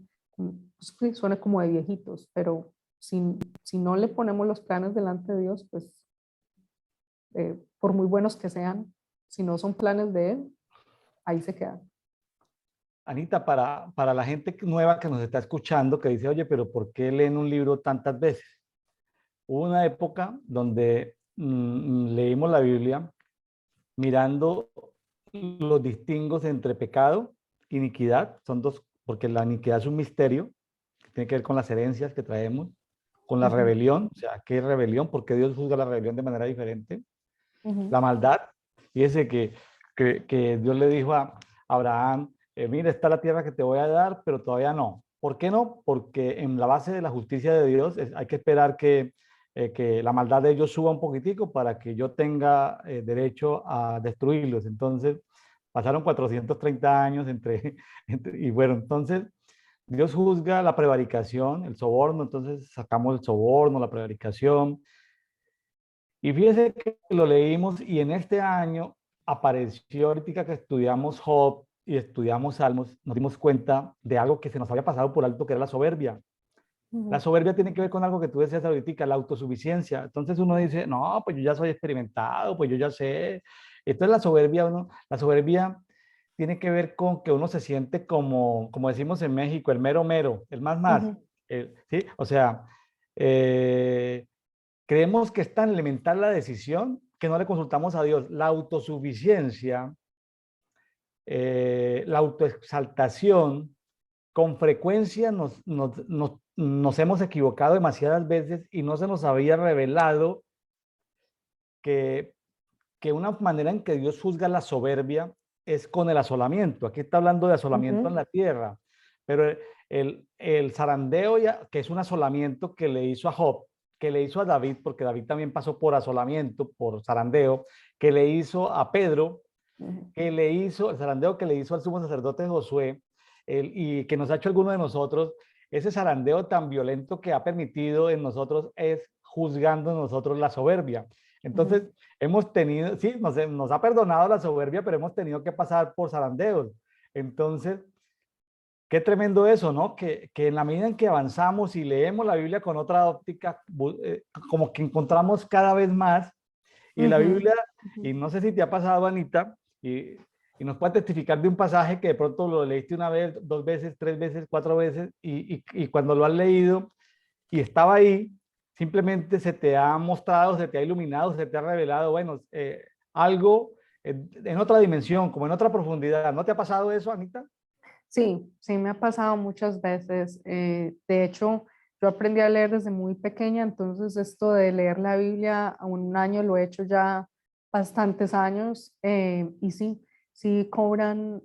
sí, suene como de viejitos, pero si, si no le ponemos los planes delante de Dios, pues por muy buenos que sean, si no son planes de Él, ahí se quedan. Anita, para la gente nueva que nos está escuchando, que dice, oye, pero ¿por qué leen un libro tantas veces? Hubo una época donde leímos la Biblia mirando los distingos entre pecado, iniquidad, son dos, porque la iniquidad es un misterio, que tiene que ver con las herencias que traemos, con la Uh -huh, rebelión, o sea, ¿qué es rebelión? ¿Por qué Dios juzga la rebelión de manera diferente? uh -huh, La maldad, fíjese que Dios le dijo a Abraham, mira, está la tierra que te voy a dar, pero todavía no. ¿Por qué no? Porque en la base de la justicia de Dios hay que esperar que la maldad de ellos suba un poquitico para que yo tenga derecho a destruirlos. Entonces, pasaron 430 años y bueno, entonces Dios juzga la prevaricación, el soborno, entonces sacamos el soborno, la prevaricación, y fíjese que lo leímos y en este año apareció ahorita que estudiamos Job y estudiamos Salmos, nos dimos cuenta de algo que se nos había pasado por alto, que era la soberbia. uh La -huh, soberbia tiene que ver con algo que tú decías ahorita, la autosuficiencia. Entonces uno dice, no, pues yo ya soy experimentado, pues yo ya sé. Entonces la soberbia tiene que ver con que uno se siente como decimos en México, el mero mero, el más uh más. -huh, ¿Sí? O sea, eh, creemos que es tan elemental la decisión que no le consultamos a Dios. La autosuficiencia, la autoexaltación, con frecuencia nos hemos equivocado demasiadas veces y no se nos había revelado que, que una manera en que Dios juzga la soberbia es con el asolamiento. Aquí está hablando de uh asolamiento en -huh, la tierra, pero el zarandeo, ya, que es un asolamiento que le hizo a Job, que le hizo a David, porque David también pasó por asolamiento, por zarandeo, que le hizo a Pedro, uh -huh. que le hizo, el zarandeo que le hizo al sumo sacerdote Josué, y que nos ha hecho alguno de nosotros, ese zarandeo tan violento que ha permitido en nosotros es juzgando en nosotros la soberbia. Entonces, Uh-huh. hemos tenido, sí, nos ha perdonado la soberbia, pero hemos tenido que pasar por zarandeos. Entonces, qué tremendo eso, ¿no? Que en la medida en que avanzamos y leemos la Biblia con otra óptica, como que encontramos cada vez más, y la Uh-huh. Biblia, Uh-huh. y no sé si te ha pasado, Anita, y nos puede testificar de un pasaje que de pronto lo leíste una vez, dos veces, tres veces, cuatro veces, y cuando lo has leído y estaba ahí, simplemente se te ha mostrado, se te ha iluminado, se te ha revelado, bueno, algo en otra dimensión, como en otra profundidad. ¿No te ha pasado eso, Anita? Sí, sí me ha pasado muchas veces. De hecho, yo aprendí a leer desde muy pequeña, entonces esto de leer la Biblia a un año lo he hecho ya bastantes años y sí, sí cobran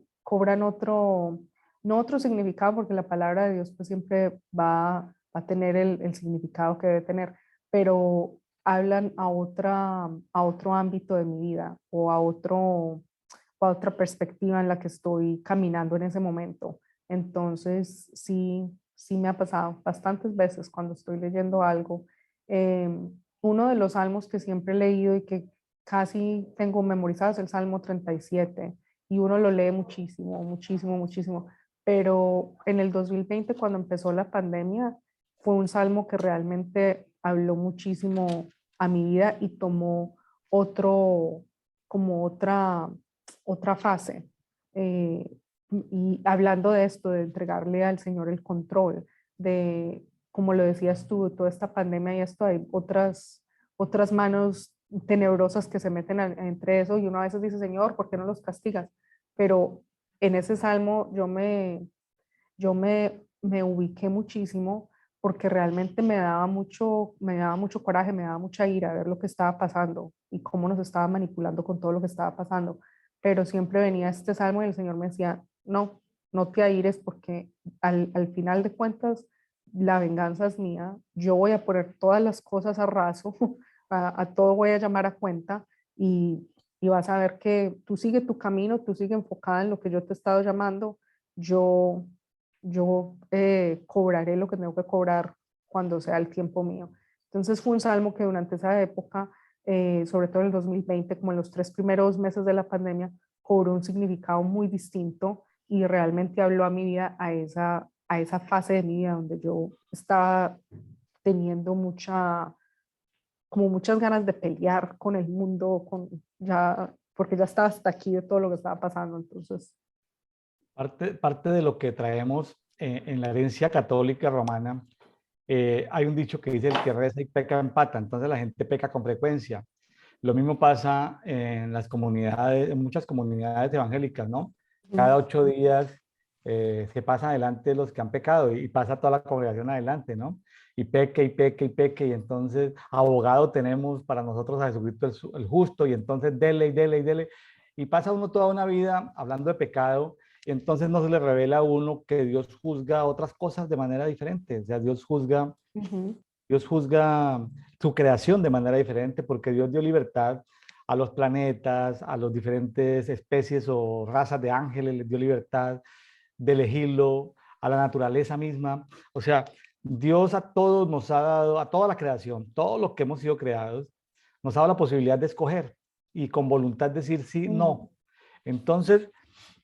otro, no otro significado, porque la palabra de Dios pues siempre va a tener el significado que debe tener, pero hablan a otro ámbito de mi vida o a otra perspectiva en la que estoy caminando en ese momento. Entonces, sí, sí me ha pasado bastantes veces cuando estoy leyendo algo. Eh, Uno de los salmos que siempre he leído y que casi tengo memorizado es el Salmo 37 y uno lo lee muchísimo, muchísimo, muchísimo. Pero en el 2020, cuando empezó la pandemia, fue un salmo que realmente habló muchísimo a mi vida y tomó otro, como otra fase. Eh, y hablando de esto, de entregarle al Señor el control, de, como lo decías tú, toda esta pandemia y esto, hay otras manos tenebrosas que se meten entre eso y uno a veces dice, Señor, ¿por qué no los castigas? Pero en ese salmo me ubiqué muchísimo porque realmente me daba mucho coraje, me daba mucha ira ver lo que estaba pasando y cómo nos estaba manipulando con todo lo que estaba pasando. Pero siempre venía este salmo y el Señor me decía, no, no te aires porque al final de cuentas la venganza es mía, yo voy a poner todas las cosas a raso, a todo voy a llamar a cuenta y, y vas a ver que tú sigue tu camino, tú sigue enfocada en lo que yo te he estado llamando, yo cobraré lo que tengo que cobrar cuando sea el tiempo mío. Entonces fue un salmo que durante esa época, sobre todo en el 2020, como en los 3 primeros meses de la pandemia, cobró un significado muy distinto y realmente habló a mi vida, a esa fase de mi vida donde yo estaba teniendo como muchas ganas de pelear con el mundo, porque ya estaba hasta aquí de todo lo que estaba pasando. Entonces, Parte de lo que traemos en la herencia católica romana, hay un dicho que dice el que reza y peca empata, entonces la gente peca con frecuencia. Lo mismo pasa en las comunidades, en muchas comunidades evangélicas, ¿no? Cada 8 días se pasa adelante los que han pecado y pasa toda la congregación adelante, ¿no? Y peque y peque y peque y entonces abogado tenemos para nosotros a Jesucristo el justo y entonces dele y dele y dele. Y pasa uno toda una vida hablando de pecado y entonces no se le revela a uno que Dios juzga otras cosas de manera diferente. O sea, Dios juzga su creación de manera diferente porque Dios dio libertad a los planetas, a las diferentes especies o razas de ángeles, les dio libertad de elegirlo, a la naturaleza misma. O sea, Dios a todos nos ha dado, a toda la creación, todos los que hemos sido creados, nos ha dado la posibilidad de escoger y con voluntad decir sí, no. Entonces,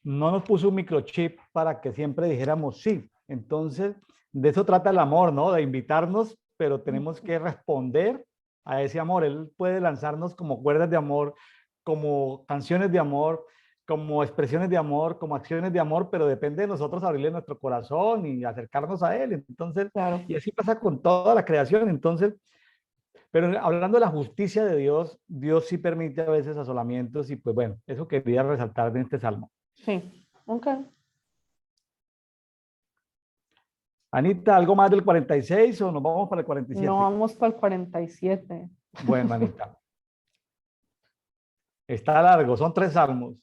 no nos puso un microchip para que siempre dijéramos sí. Entonces, de eso trata el amor, ¿no? De invitarnos, pero tenemos que responder a ese amor. Él puede lanzarnos como cuerdas de amor, como canciones de amor, como expresiones de amor, como acciones de amor, pero depende de nosotros abrirle nuestro corazón y acercarnos a él. Entonces, claro. y así pasa con toda la creación. Entonces, pero hablando de la justicia de Dios, Dios sí permite a veces asolamientos y pues bueno, eso quería resaltar de este salmo. Sí, ok. Anita, ¿algo más del 46 o nos vamos para el No 47? vamos para el 47. Bueno, Anita, está largo, son 3 salmos.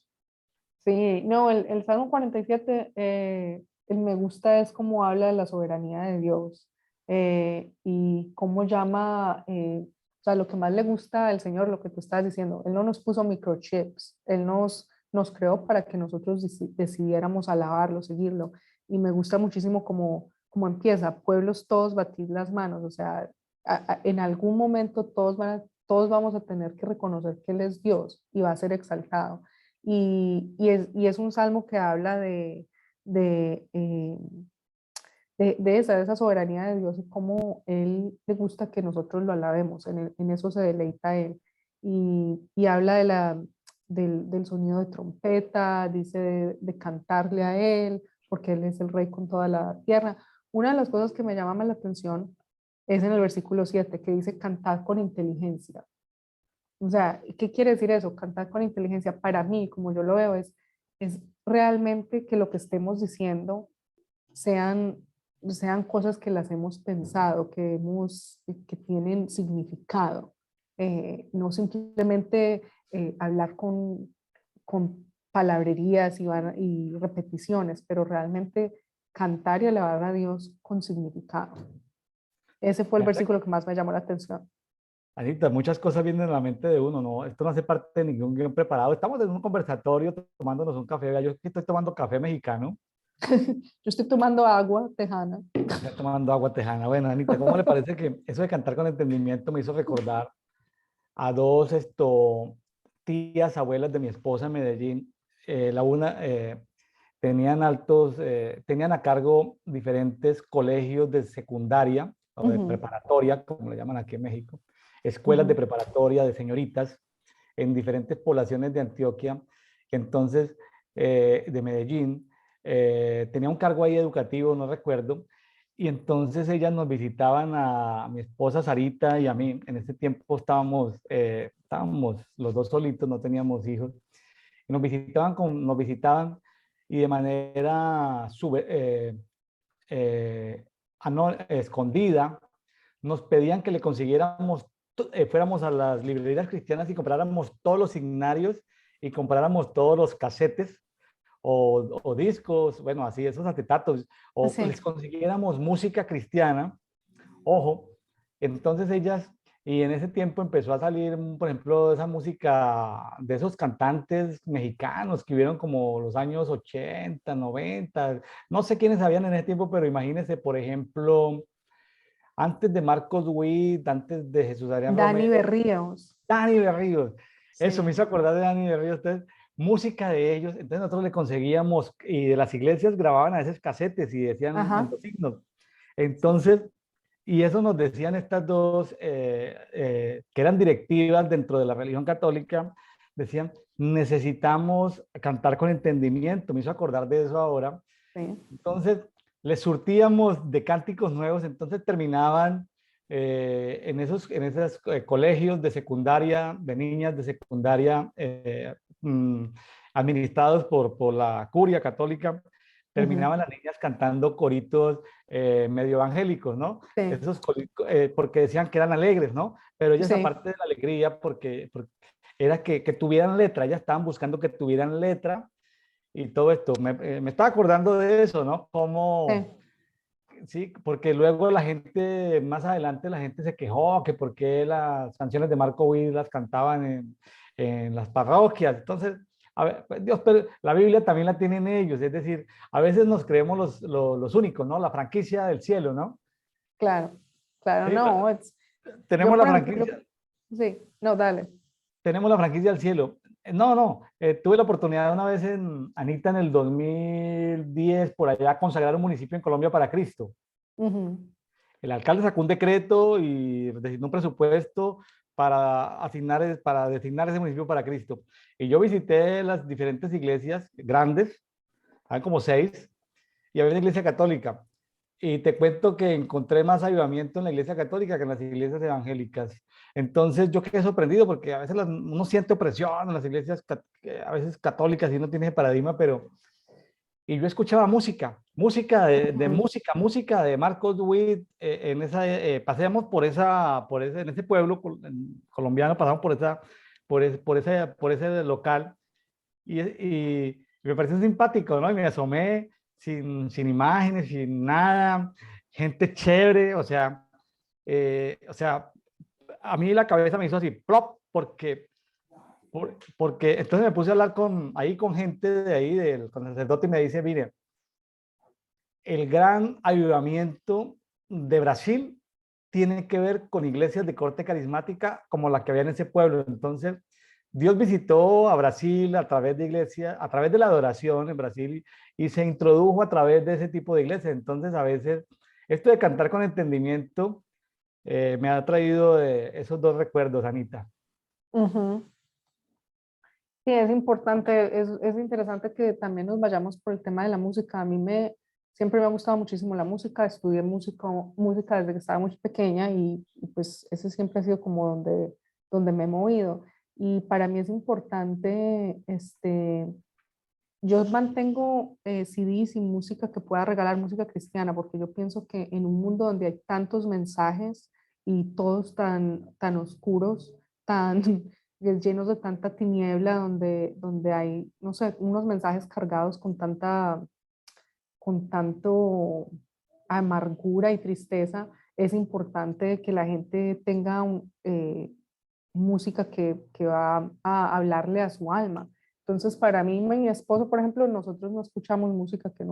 Sí, no, el Salmo 47, el me gusta es cómo habla de la soberanía de Dios y cómo llama, o sea, lo que más le gusta al Señor, lo que tú estás diciendo, Él no nos puso microchips, Él nos creó para que nosotros decidiéramos alabarlo, seguirlo. Y me gusta muchísimo cómo empieza, pueblos todos batid las manos, o sea, en algún momento todos vamos a tener que reconocer que Él es Dios y va a ser exaltado. Y es un salmo que habla de, eh, de esa soberanía de Dios y cómo Él le gusta que nosotros lo alabemos, en eso se deleita Él. Y habla del sonido de trompeta, dice de cantarle a Él, porque Él es el rey con toda la tierra. Una de las cosas que me llama más la atención es en el versículo 7, que dice cantar con inteligencia. O sea, ¿qué quiere decir eso? Cantar con inteligencia, para mí, como yo lo veo, es realmente que lo que estemos diciendo sean, sean cosas que las hemos pensado, que tienen significado. No simplemente hablar con palabrerías y repeticiones, pero realmente cantar y alabar a Dios con significado. Ese fue el Me hace, versículo que más me llamó la atención. Anita, muchas cosas vienen en la mente de uno, ¿no? Esto no hace parte de ningún guión preparado. Estamos en un conversatorio tomándonos un café. Vea, yo aquí estoy tomando café mexicano, Yo estoy tomando agua tejana. ya tomando agua tejana. Bueno, Anita, ¿cómo le parece que eso de cantar con entendimiento me hizo recordar a dos tías, abuelas de mi esposa en Medellín? La una tenían a cargo diferentes colegios de secundaria o de Ujú, preparatoria, como le llaman aquí en México, escuelas de ujú, preparatoria de señoritas en diferentes poblaciones de Antioquia. Entonces, de Medellín, tenía un cargo ahí educativo, no recuerdo, y entonces ellas nos visitaban a mi esposa Sarita y a mí. En ese tiempo estábamos los dos solitos, no teníamos hijos. Y nos visitaban y de manera escondida nos pedían que le consiguiéramos, fuéramos a las librerías cristianas y compráramos todos los signarios y compráramos todos los casetes o discos, bueno, así, esos acetatos, o les sí, consiguiéramos música cristiana. Ojo, entonces ellas, y en ese tiempo empezó a salir, por ejemplo, esa música de esos cantantes mexicanos que hubieron como los años 80, 90, no sé quiénes habían en ese tiempo, pero imagínense, por ejemplo, antes de Marcos Witt, antes de Jesús Adrián Dani Romero, Berríos. Dani Berríos. Eso me Sí. hizo acordar de Dani Berríos. Entonces, música de ellos. Entonces nosotros le conseguíamos, y de las iglesias grababan a veces casetes y decían en Ajá. los signos. Entonces, y eso nos decían estas dos, que eran directivas dentro de la religión católica, decían, necesitamos cantar con entendimiento. Me hizo acordar de eso ahora. Sí. Entonces, les surtíamos de cánticos nuevos, entonces terminaban en esos colegios de secundaria, de niñas de secundaria, administrados por la curia católica, Ujú, terminaban las niñas cantando coritos medio evangélicos, ¿no? sí. Porque decían que eran alegres, ¿no? Pero ellas, Sí. aparte de la alegría, porque era que tuvieran letra, ellas estaban buscando que tuvieran letra y todo esto. Me estaba acordando de eso, ¿no? Como, Sí. sí, porque luego la gente, más adelante la gente se quejó que por qué las canciones de Marco Witt las cantaban en las parroquias. Entonces, a ver, pues Dios, pero la Biblia también la tienen ellos, es decir, a veces nos creemos los únicos, ¿no? La franquicia del cielo, ¿no? Claro. Claro, Sí, no. tenemos Yo, la por ejemplo, franquicia, sí. No, dale. tenemos la franquicia del cielo. No, no, tuve la oportunidad una vez Anita, en el 2010, por allá, consagrar un municipio en Colombia para Cristo. Ujú, El alcalde sacó un decreto y designó un presupuesto para designar ese municipio para Cristo. Y yo visité las diferentes iglesias grandes, hay como 6, y había una iglesia católica. Y te cuento que encontré más avivamiento en la iglesia católica que en las iglesias evangélicas. Entonces yo quedé sorprendido porque a veces uno siente opresión en las iglesias a veces católicas y no tiene ese paradigma, pero y yo escuchaba ujú, música de Marcos Witt, paseamos en ese pueblo colombiano, pasamos por ese local y me pareció simpático, ¿no? Y me asomé sin imágenes, sin nada, gente chévere, o sea, a mí la cabeza me hizo así, plop, porque entonces me puse a hablar ahí con gente de ahí, con el sacerdote, y me dice, mire, el gran avivamiento de Brasil tiene que ver con iglesias de corte carismática como la que había en ese pueblo. Entonces, Dios visitó a Brasil a través de iglesias, a través de la adoración en Brasil y se introdujo a través de ese tipo de iglesias. Entonces, a veces, esto de cantar con entendimiento me ha traído esos dos recuerdos, Anita. ujú. Sí, es importante, es interesante que también nos vayamos por el tema de la música. Siempre me ha gustado muchísimo la música, estudié música desde que estaba muy pequeña y pues ese siempre ha sido como donde me he movido. Y para mí es importante, yo mantengo CDs y música que pueda regalar, música cristiana, porque yo pienso que en un mundo donde hay tantos mensajes y todos tan oscuros, tan llenos de tanta tiniebla, donde hay, no sé, unos mensajes cargados con tanto amargura y tristeza, es importante que la gente tenga música que va a hablarle a su alma. Entonces, para mí, mi esposo, por ejemplo, nosotros no escuchamos música que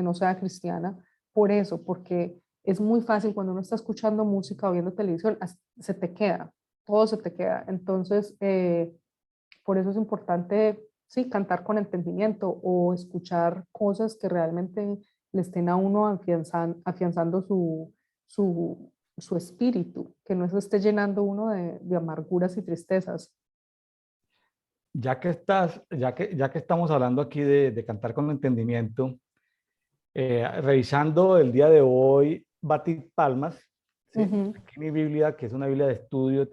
no sea cristiana por eso, porque es muy fácil cuando uno está escuchando música o viendo televisión, se te queda, todo se te queda. Entonces, por eso es importante, sí, cantar con entendimiento o escuchar cosas que realmente le estén a uno afianzando su espíritu, que no se esté llenando uno de amarguras y tristezas. Ya que estamos hablando aquí de cantar con entendimiento, revisando el día de hoy, Batir Palmas, ¿sí? Ujú, Aquí mi Biblia, que es una Biblia de estudio,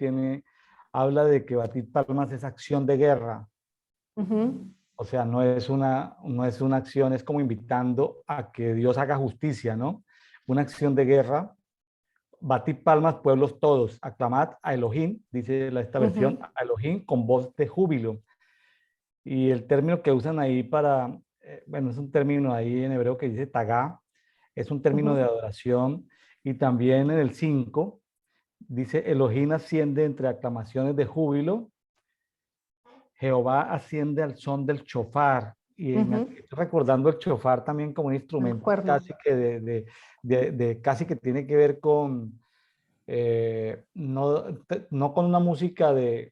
habla de que batir palmas es acción de guerra. ujú, O sea, no es una acción, es como invitando a que Dios haga justicia, ¿no? Una acción de guerra. Batid palmas, pueblos todos. Aclamad a Elohim, dice esta versión, ujú, a Elohim con voz de júbilo. Y el término que usan ahí bueno, es un término ahí en hebreo que dice tagaá, es un término de ujú, adoración. Y también en el 5 dice, Elohim asciende entre aclamaciones de júbilo, Jehová asciende al son del chofar. Y ujú. estoy recordando el chofar también como un El instrumento cuerno. casi que casi que tiene que ver con, no con una música de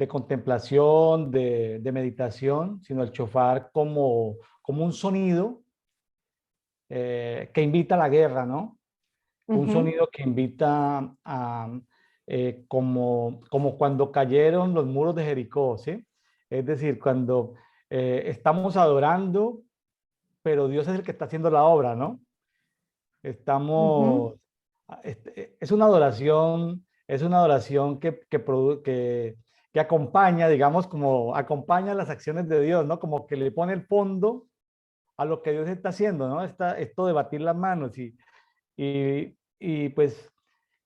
contemplación, de meditación, sino el chofar como un sonido que invita a la guerra, ¿no? Un Ujú, sonido que invita como cuando cayeron los muros de Jericó, ¿sí? Es decir, cuando estamos adorando, pero Dios es el que está haciendo la obra, ¿no? ujú, Estamos, es una adoración que acompaña, digamos, como acompaña las acciones de Dios, ¿no? Como que le pone el fondo a lo que Dios está haciendo, ¿no? Esto de batir las manos y pues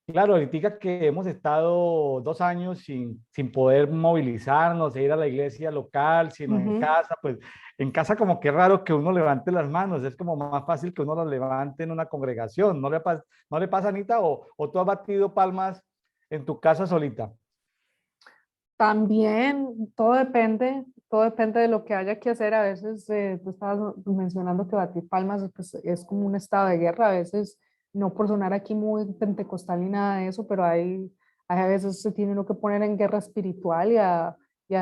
claro, ahorita que hemos estado 2 años sin poder movilizarnos e ir a la iglesia local, sino en ujú. casa, pues en casa como que raro que uno levante las manos, es como más fácil que uno las levante en una congregación. ¿No le pasa, Anita? ¿O tú has batido palmas en tu casa solita? También todo depende de lo que haya que hacer. A veces tú estabas mencionando que batir palmas pues, es como un estado de guerra. A veces, no por sonar aquí muy pentecostal ni nada de eso, pero hay a veces se tiene uno que poner en guerra espiritual y a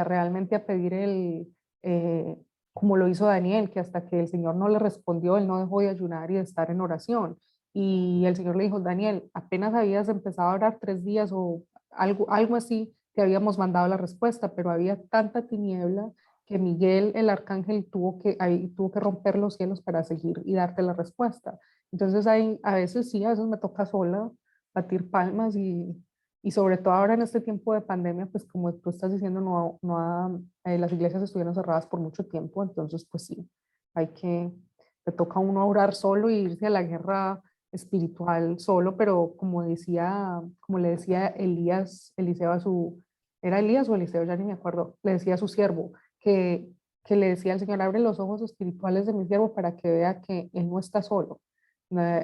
realmente a pedir eh, como lo hizo Daniel, que hasta que el Señor no le respondió, él no dejó de ayunar y de estar en oración. Y el Señor le dijo, Daniel, apenas habías empezado a orar 3 días o algo así, te habíamos mandado la respuesta, pero había tanta tiniebla que Miguel, el arcángel, tuvo que romper los cielos para seguir y darte la respuesta. Entonces, a veces sí, a veces me toca sola batir palmas y sobre todo ahora en este tiempo de pandemia, pues como tú estás diciendo, las iglesias estuvieron cerradas por mucho tiempo, entonces pues sí, te toca a uno orar solo y irse a la guerra espiritual solo, pero como le decía Eliseo era Elías o Eliseo, ya ni me acuerdo, le decía a su siervo que le decía al Señor, abre los ojos espirituales de mi siervo para que vea que él no está solo.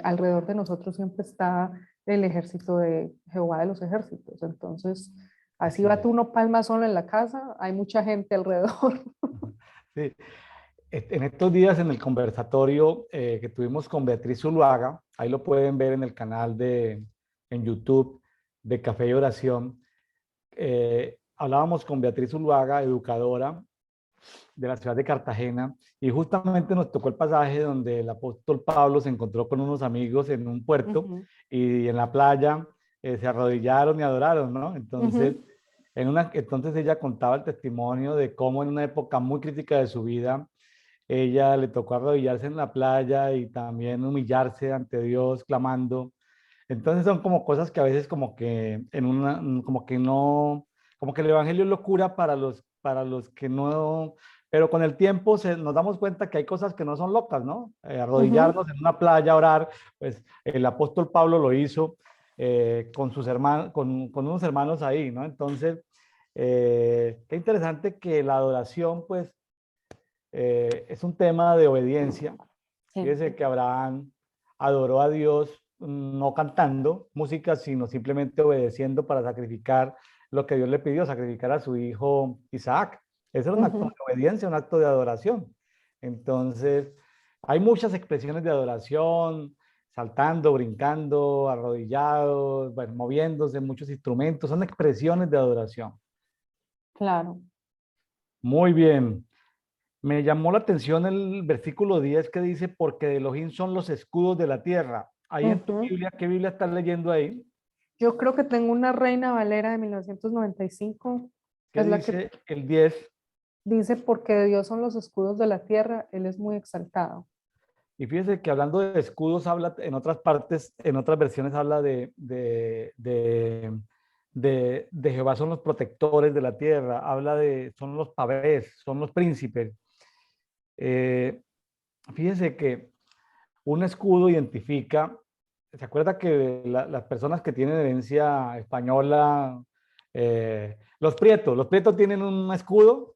Alrededor de nosotros siempre está el ejército de Jehová de los ejércitos. Entonces, así Así va tú es. uno palma solo en la casa, hay mucha gente alrededor. Sí. En estos días en el conversatorio que tuvimos con Beatriz Zuluaga, ahí lo pueden ver en el canal en YouTube de Café y Oración, hablábamos con Beatriz Zuluaga, educadora de la ciudad de Cartagena, y justamente nos tocó el pasaje donde el apóstol Pablo se encontró con unos amigos en un puerto Ujú, y en la playa se arrodillaron y adoraron, ¿no? Entonces, ujú, entonces ella contaba el testimonio de cómo en una época muy crítica de su vida, ella le tocó arrodillarse en la playa y también humillarse ante Dios clamando. Entonces son como cosas que a veces como que no, como que el evangelio es locura para los que no, pero con el tiempo nos damos cuenta que hay cosas que no son locas, ¿no? ujú. Arrodillarnos en una playa, orar, pues el apóstol Pablo lo hizo con sus hermanos, con unos hermanos ahí, ¿no? Entonces, qué interesante que la adoración, pues, es un tema de obediencia. Sí. Fíjese que Abraham adoró a Dios no cantando música, sino simplemente obedeciendo para sacrificar lo que Dios le pidió, sacrificar a su hijo Isaac. Ese era un acto Ujú. de obediencia, un acto de adoración. Entonces, hay muchas expresiones de adoración, saltando, brincando, arrodillados, bueno, moviéndose, muchos instrumentos, son expresiones de adoración. Claro. Muy bien. Me llamó la atención el versículo 10 que dice, porque de Elohim son los escudos de la tierra. Ahí en tu Ujú. Biblia, ¿qué Biblia estás leyendo ahí? Yo creo que tengo una Reina Valera de 1995, ¿Qué es la que dice el 10? dice, porque de Dios son los escudos de la tierra, Él es muy exaltado. Y fíjese que hablando de escudos, habla en otras partes, en otras versiones habla de Jehová son los protectores de la tierra, habla de, son los pavés, son los príncipes. Eh, Fíjese que un escudo identifica, ¿se acuerda que las personas que tienen herencia española, los prietos tienen un escudo,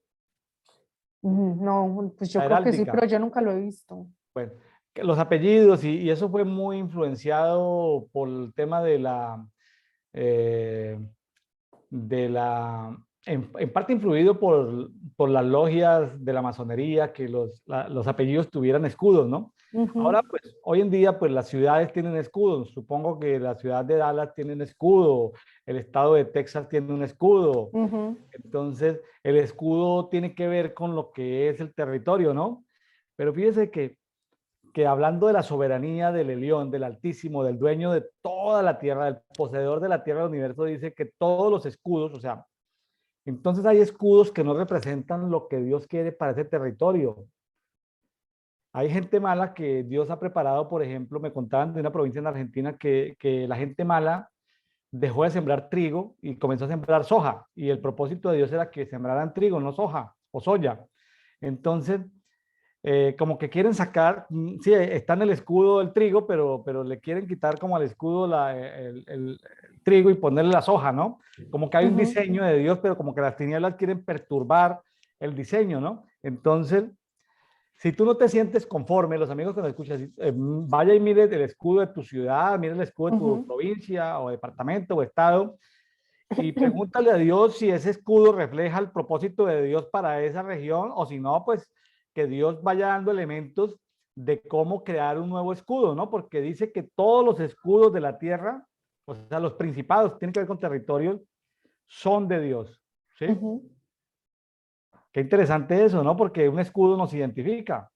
No, pues yo la creo que sí, heráldica? pero yo nunca lo he visto. Bueno, que los apellidos y eso fue muy influenciado por el tema eh, de la en parte influido por las logias de la masonería, que los apellidos tuvieran escudos, ¿no? Ujú. Ahora, pues, hoy en día, pues las ciudades tienen escudos. Supongo que la ciudad de Dallas tiene un escudo, el estado de Texas tiene un escudo. Ujú. Entonces, el escudo tiene que ver con lo que es el territorio, ¿no? Pero fíjese que hablando de la soberanía del Elión, del Altísimo, del dueño de toda la tierra, del poseedor de la tierra del universo, dice que todos los escudos, o sea, entonces hay escudos que no representan lo que Dios quiere para ese territorio. Hay gente mala que Dios ha preparado, por ejemplo, me contaban de una provincia en Argentina que la gente mala dejó de sembrar trigo y comenzó a sembrar soja. Y el propósito de Dios era que sembraran trigo, no soja o soya. Entonces, como que quieren sacar, sí, está en el escudo del trigo, pero le quieren quitar como al escudo el trigo y ponerle la soja, ¿no? Como que hay un Ujú. diseño de Dios, pero como que las tinieblas quieren perturbar el diseño, ¿no? Entonces, si tú no te sientes conforme, los amigos que nos escuchan, vaya y mire el escudo de tu ciudad, mire el escudo de tu Ujú. provincia o departamento o estado y pregúntale a Dios si ese escudo refleja el propósito de Dios para esa región o si no, pues que Dios vaya dando elementos de cómo crear un nuevo escudo, ¿no? Porque dice que todos los escudos de la tierra, o sea, los principados, tienen que ver con territorios, son de Dios, ¿sí? Ujú. Qué interesante eso, ¿no? Porque un escudo nos identifica.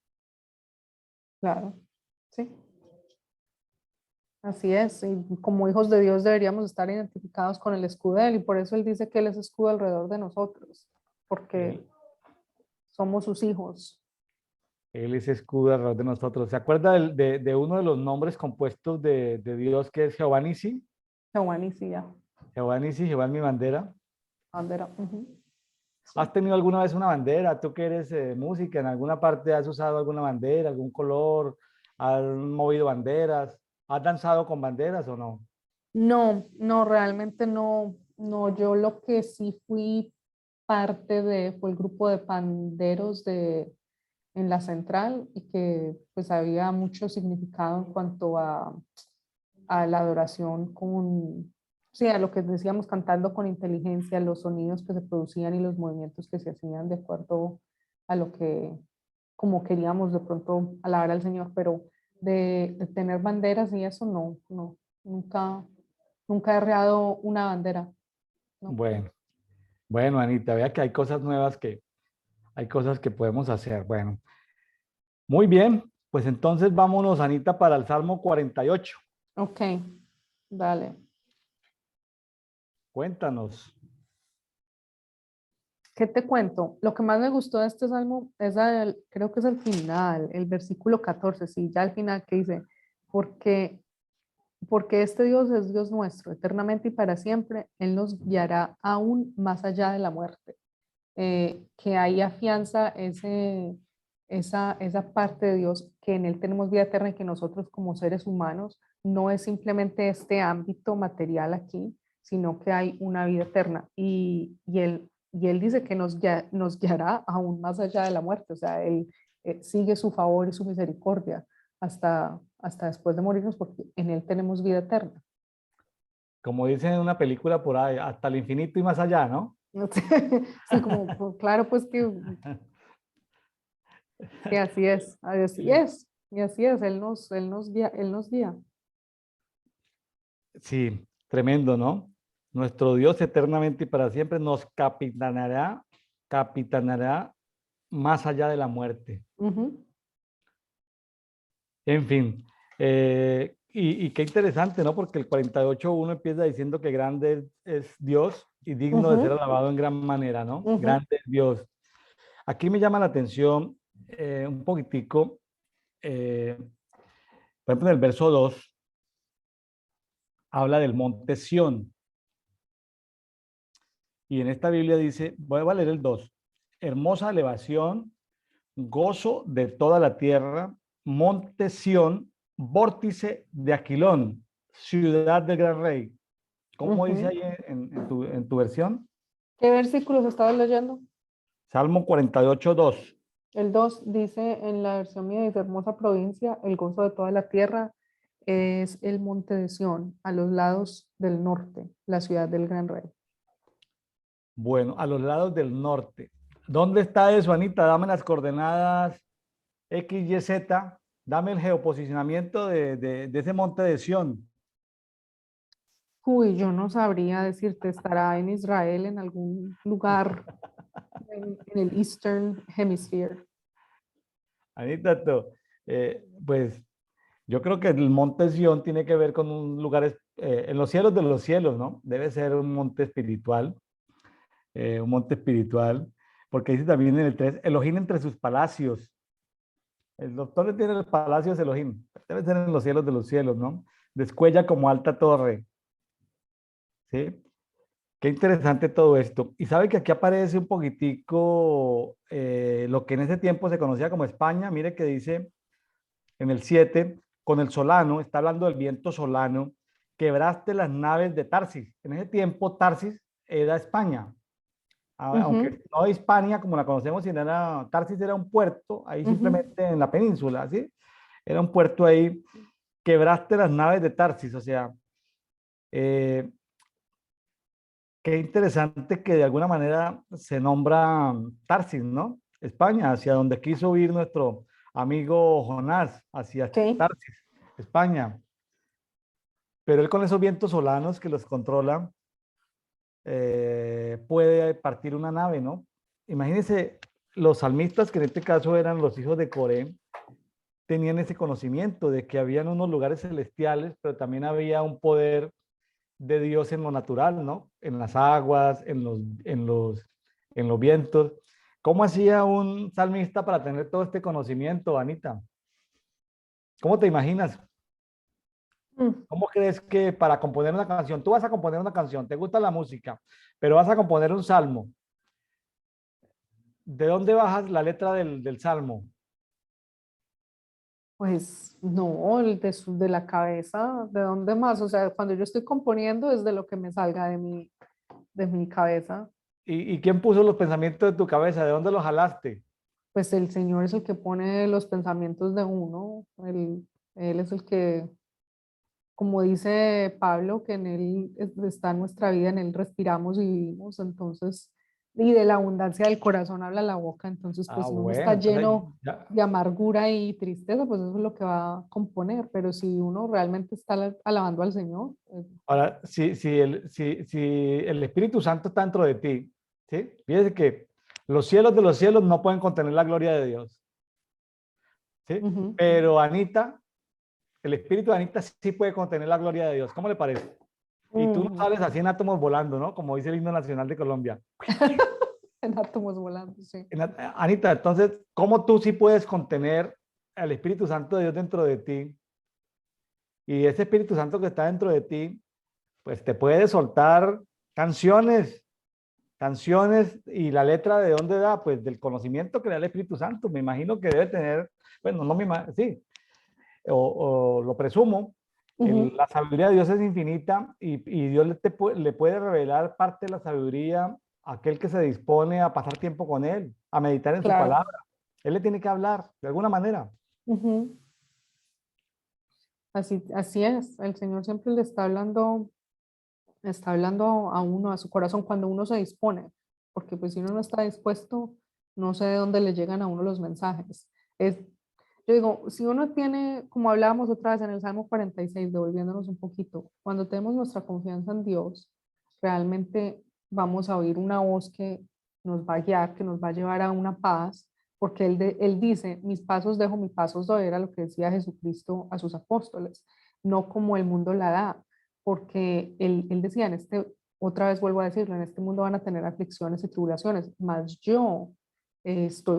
Claro, sí, así es. Y como hijos de Dios deberíamos estar identificados con el escudo de Él, y por eso Él dice que Él es escudo alrededor de nosotros, porque Él, somos sus hijos. él es escudo alrededor de nosotros. ¿Se acuerda de uno de los nombres compuestos de Dios que es Jehová Nisi? Jehová Nissi, ya, Jehová Nisi, Jehová es mi bandera. bandera. Ujú. ¿Has Sí. tenido alguna vez una bandera? Tú que eres música, ¿en alguna parte has usado alguna bandera, algún color? ¿Has movido banderas? ¿Has danzado con banderas o no? No, no, realmente no, no, yo lo que sí fui parte de fue el grupo de panderos en la central y que pues había mucho significado en cuanto a la adoración con, sí, a lo que decíamos, cantando con inteligencia, los sonidos que se producían y los movimientos que se hacían de acuerdo a lo que, como queríamos de pronto alabar al Señor, pero de tener banderas y eso no, no, nunca, nunca he arreado una bandera, no. Bueno, bueno, Anita, vea que hay cosas nuevas hay cosas que podemos hacer. Bueno, muy bien, pues entonces vámonos, Anita, para el Salmo 48. Ok, dale. Cuéntanos. ¿Qué te cuento? Lo que más me gustó de este salmo es, creo que es el final, el versículo 14, sí, ya al final que dice, porque, porque este Dios es Dios nuestro, eternamente y para siempre, Él nos guiará aún más allá de la muerte. Que ahí afianza esa parte de Dios que en Él tenemos vida eterna y que nosotros como seres humanos no es simplemente este ámbito material aquí, sino que hay una vida eterna. Y él dice que nos guiará aún más allá de la muerte, o sea, Él sigue su favor y su misericordia hasta después de morirnos, porque en Él tenemos vida eterna. Como dicen en una película por ahí, hasta el infinito y más allá, ¿no? Sí, como, claro, pues que así es, así es, y así es, Él nos guía. Sí, tremendo, ¿no? Nuestro Dios eternamente y para siempre nos capitanará más allá de la muerte. Ujú, En fin, y qué interesante, ¿no? Porque el 48.1 empieza diciendo que grande es Dios y digno de ser ujú, alabado en gran manera, ¿no? ujú, Grande es Dios. Aquí me llama la atención un poquitico, por ejemplo, en el verso 2 habla del monte Sión. Y en esta Biblia dice, voy a leer el 2, hermosa elevación, gozo de toda la tierra, monte Sión, vórtice de Aquilón, ciudad del gran rey. ¿Cómo dice ujú. ahí en tu versión? ¿Qué versículos estabas leyendo? Salmo 48.2. El 2 dice en la versión mía, dice, hermosa provincia, el gozo de toda la tierra es el monte de Sión, a los lados del norte, la ciudad del gran rey. Bueno, a los lados del norte. ¿Dónde está eso, Anita? Dame las coordenadas X, Y, Z. Dame el geoposicionamiento de ese monte de Sión. Uy, yo no sabría decirte, estará en Israel en algún lugar en el Eastern Hemisphere. Anita, pues yo creo que el monte Sión tiene que ver con un lugar en los cielos de los cielos, ¿no? Debe ser un monte espiritual, porque dice también en el 3, Elohim entre sus palacios. El doctor le tiene los palacios Elohim, debe ser en los cielos de los cielos, ¿no? Descuella como alta torre, ¿sí? Qué interesante todo esto. Y sabe que aquí aparece un poquitico lo que en ese tiempo se conocía como España. Mire que dice en el 7 con el solano, está hablando del viento solano, quebraste las naves de Tarsis. En ese tiempo Tarsis era España, Ujú, aunque no Hispania como la conocemos, sino era, Tarsis era un puerto ahí ujú. simplemente en la península, ¿sí? Era un puerto ahí, quebraste las naves de Tarsis, o sea, eh, qué interesante que de alguna manera se nombra Tarsis, ¿no? España, hacia donde quiso ir nuestro amigo Jonás, hacia Sí. Tarsis, España. Pero él con esos vientos solanos que los controla, puede partir una nave, ¿no? Imagínense, los salmistas, que en este caso eran los hijos de Coré, tenían ese conocimiento de que habían unos lugares celestiales, pero también había un poder de Dios en lo natural, ¿no? En las aguas, en los vientos. ¿Cómo hacía un salmista para tener todo este conocimiento, Anita? ¿Cómo te imaginas? Mm, ¿Cómo crees que para componer una canción, tú vas a componer una canción, te gusta la música, pero vas a componer un salmo? ¿De dónde bajas la letra del salmo? Pues no, de la cabeza, ¿de dónde más? O sea, cuando yo estoy componiendo es de lo que me salga de mi cabeza. ¿Y quién puso los pensamientos de tu cabeza? ¿De dónde los jalaste? Pues el Señor es el que pone los pensamientos de uno, él es el que, como dice Pablo, que en Él está nuestra vida, en Él respiramos y vivimos, entonces, y de la abundancia del corazón habla la boca, entonces, pues Ah, si uno está bueno, entonces lleno ya. de amargura y tristeza, pues eso es lo que va a componer, pero si uno realmente está alabando al Señor, Ahora, si el Espíritu Santo está dentro de ti, ¿sí? Fíjese que los cielos de los cielos no pueden contener la gloria de Dios, ¿sí? ujú, Pero Anita, el Espíritu de Anita sí puede contener la gloria de Dios. ¿Cómo le parece? Y tú no ujú. sales así en átomos volando, ¿no? Como dice el himno nacional de Colombia. En átomos volando, sí. Anita, entonces, ¿cómo tú sí puedes contener al Espíritu Santo de Dios dentro de ti? Y ese Espíritu Santo que está dentro de ti, pues te puede soltar canciones, canciones y la letra de dónde da, pues del conocimiento que da el Espíritu Santo. Me imagino que debe tener, bueno, no me imagino, sí, o lo presumo, Ujú, la sabiduría de Dios es infinita y Dios le puede revelar parte de la sabiduría a aquel que se dispone a pasar tiempo con Él, a meditar en su claro. palabra. Él le tiene que hablar de alguna manera. Ujú. así es. El Señor siempre le está hablando a uno, a su corazón, cuando uno se dispone, porque pues si uno no está dispuesto, no sé de dónde le llegan a uno los mensajes. Es, yo digo, si uno tiene, como hablábamos otra vez en el Salmo 46, devolviéndonos un poquito, cuando tenemos nuestra confianza en Dios, realmente vamos a oír una voz que nos va a guiar, que nos va a llevar a una paz, porque él dice, mis pasos dejo, mis pasos doy, era lo que decía Jesucristo a sus apóstoles, no como el mundo la da, porque él decía, otra vez vuelvo a decirlo, en este mundo van a tener aflicciones y tribulaciones, mas yo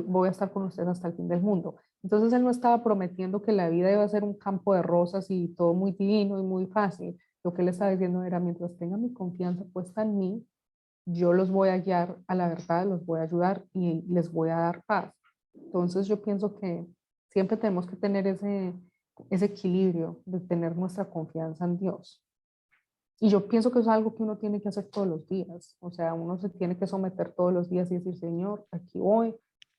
voy a estar con ustedes hasta el fin del mundo. Entonces él no estaba prometiendo que la vida iba a ser un campo de rosas y todo muy divino y muy fácil. Lo que él estaba diciendo era, mientras tengan mi confianza puesta en mí, yo los voy a guiar a la verdad, los voy a ayudar y les voy a dar paz. Entonces yo pienso que siempre tenemos que tener ese equilibrio de tener nuestra confianza en Dios. Y yo pienso que es algo que uno tiene que hacer todos los días. O sea, uno se tiene que someter todos los días y decir, Señor, aquí voy,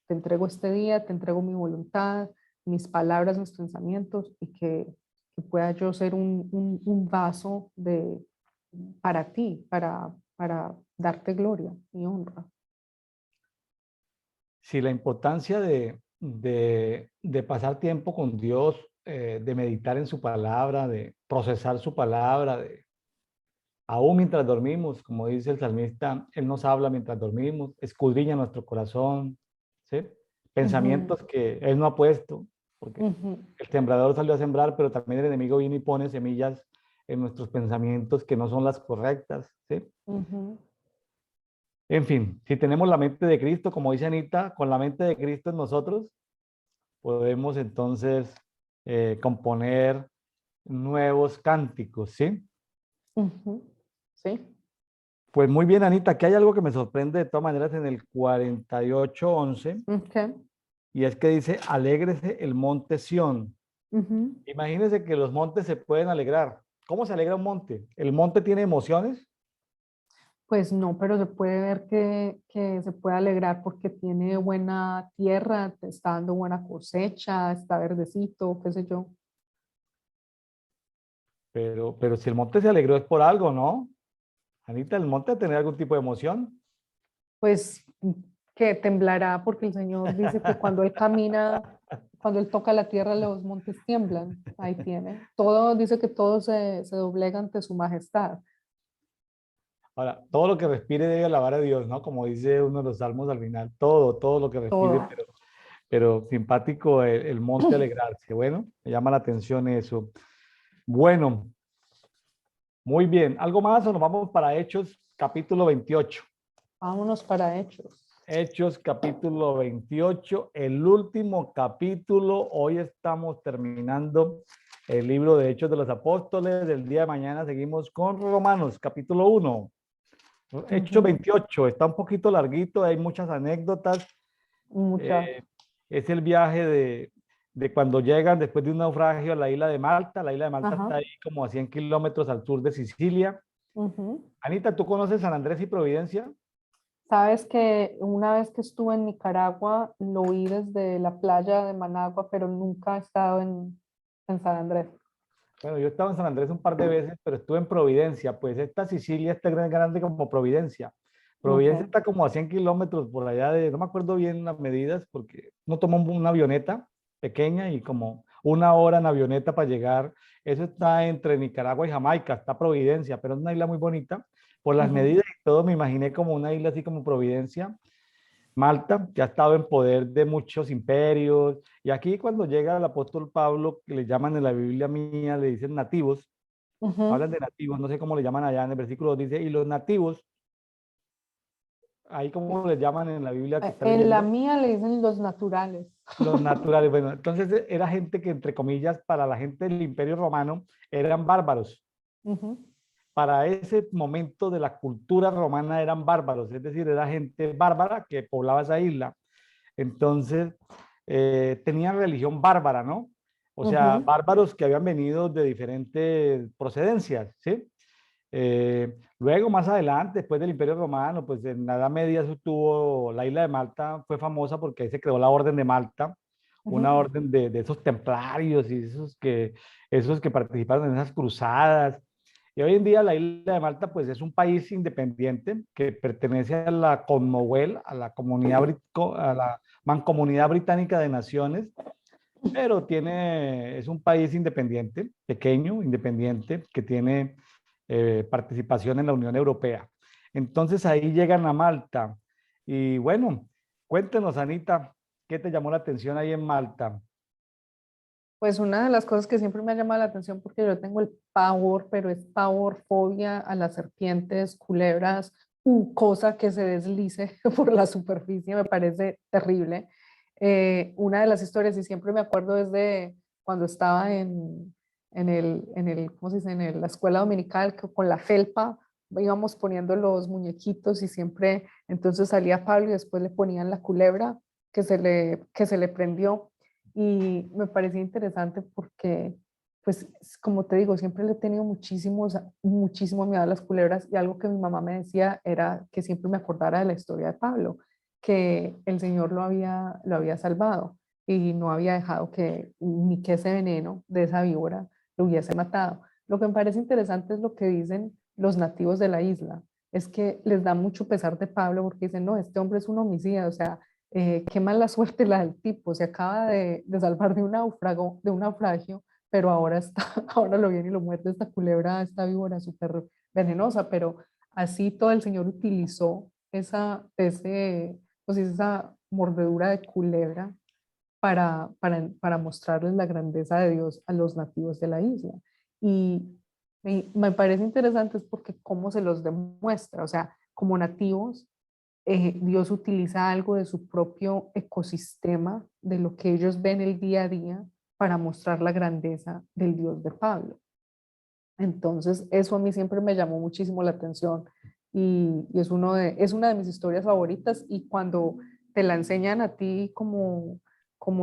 te entrego este día, te entrego mi voluntad, mis palabras, mis pensamientos, y que pueda yo ser un vaso para ti, para darte gloria y honra. Sí, la importancia de pasar tiempo con Dios, de meditar en su palabra, de procesar su palabra, aún mientras dormimos, como dice el salmista, Él nos habla mientras dormimos, escudriña nuestro corazón, ¿sí? Ujú, Pensamientos que Él no ha puesto, porque ujú, el sembrador salió a sembrar, pero también el enemigo viene y pone semillas en nuestros pensamientos que no son las correctas, ¿sí? ujú. En fin, si tenemos la mente de Cristo, como dice Anita, con la mente de Cristo en nosotros, podemos entonces componer nuevos cánticos, ¿sí? Ujú, sí, Pues muy bien, Anita, que hay algo que me sorprende de todas maneras en el 48:11, ok. y es que dice, alégrese el monte Sión. Ujú. Imagínense que los montes se pueden alegrar. ¿Cómo se alegra un monte? ¿El monte tiene emociones? Pues no, pero se puede ver que se puede alegrar porque tiene buena tierra, te está dando buena cosecha, está verdecito, qué sé yo. Pero si el monte se alegró es por algo, ¿no? Anita, el monte debe tener algún tipo de emoción. Pues que temblará porque el Señor dice que cuando Él camina, cuando Él toca la tierra, los montes tiemblan. Ahí tiene. Todo dice que todo se doblega ante su majestad. Ahora, todo lo que respire debe alabar a Dios, ¿no? Como dice uno de los salmos al final, todo lo que respire, Todo. pero simpático el monte alegrarse. Bueno, me llama la atención eso. Bueno, muy bien. ¿Algo más o nos vamos para Hechos capítulo 28? Vámonos para Hechos. Hechos capítulo 28, el último capítulo. Hoy estamos terminando el libro de Hechos de los Apóstoles. El día de mañana seguimos con Romanos capítulo 1. Hechos Ujú. 28, está un poquito larguito, hay muchas anécdotas. Muchas. Eh, es el viaje de cuando llegan después de un naufragio a la isla de Malta. La isla de Malta Ajá. está ahí como a 100 kilómetros al sur de Sicilia. Ujú. Anita, ¿tú conoces San Andrés y Providencia? Sabes que una vez que estuve en Nicaragua, lo vi desde la playa de Managua, pero nunca he estado en San Andrés. Bueno, yo estaba en San Andrés un par de veces, pero estuve en Providencia. Pues esta Sicilia está grande como Providencia. Ok. Providencia está como a 100 kilómetros por allá de, no me acuerdo bien las medidas, porque no tomó una avioneta pequeña y como una hora en avioneta para llegar. Eso está entre Nicaragua y Jamaica, está Providencia, pero es una isla muy bonita. Por las Ujú, medidas y todo, me imaginé como una isla así como Providencia. Malta, que ha estado en poder de muchos imperios. Y aquí cuando llega el apóstol Pablo, que le llaman en la Biblia mía, le dicen nativos, ujú. hablan de nativos, no sé cómo le llaman allá en el versículo, dice, y los nativos, ahí como les llaman en la Biblia que está En la leyendo, mía le dicen los naturales. los naturales. Bueno, entonces era gente que, entre comillas, para la gente del Imperio Romano eran bárbaros. Ujú, Para ese momento de la cultura romana eran bárbaros, es decir, era gente bárbara que poblaba esa isla. Entonces, tenían religión bárbara, ¿no? O sea, ujú, bárbaros que habían venido de diferentes procedencias, ¿sí? Luego, más adelante, después del Imperio Romano, pues en la Edad Media eso tuvo, la isla de Malta fue famosa porque ahí se creó la Orden de Malta, una Ujú. orden de esos templarios y esos que participaron en esas cruzadas. Y hoy en día la isla de Malta pues es un país independiente que pertenece a la Commonwealth, a la a la Mancomunidad Británica de Naciones, pero es un país independiente, pequeño, independiente, que tiene participación en la Unión Europea. Entonces ahí llegan a Malta. Y bueno, cuéntenos, Anita, ¿qué te llamó la atención ahí en Malta? Pues una de las cosas que siempre me ha llamado la atención, porque yo tengo el pavor, pero es pavor, fobia a las serpientes, culebras, u cosa que se deslice por la superficie, me parece terrible. Una de las historias, y siempre me acuerdo desde cuando estaba ¿cómo se dice? La escuela dominical, que con la felpa íbamos poniendo los muñequitos y siempre, entonces salía Pablo y después le ponían la culebra que se le prendió. Y me parecía interesante porque, pues, como te digo, siempre le he tenido muchísimo miedo a las culebras, y algo que mi mamá me decía era que siempre me acordara de la historia de Pablo, que el Señor lo había salvado y no había dejado ni que ese veneno de esa víbora lo hubiese matado. Lo que me parece interesante es lo que dicen los nativos de la isla, es que les da mucho pesar de Pablo porque dicen, no, este hombre es un homicida, o sea, qué mala suerte la del tipo, se acaba de salvar de un naufragio, pero ahora, ahora lo viene y lo muerde esta culebra, esta víbora súper venenosa, pero así todo el Señor utilizó pues esa mordedura de culebra para mostrarles la grandeza de Dios a los nativos de la isla. Y me parece interesante es porque cómo se los demuestra, o sea, como nativos Dios utiliza algo de su propio ecosistema, de lo que ellos ven el día a día, para mostrar la grandeza del Dios de Pablo. Entonces, eso a mí siempre me llamó muchísimo la atención y es una de mis historias favoritas, y cuando te la enseñan a ti como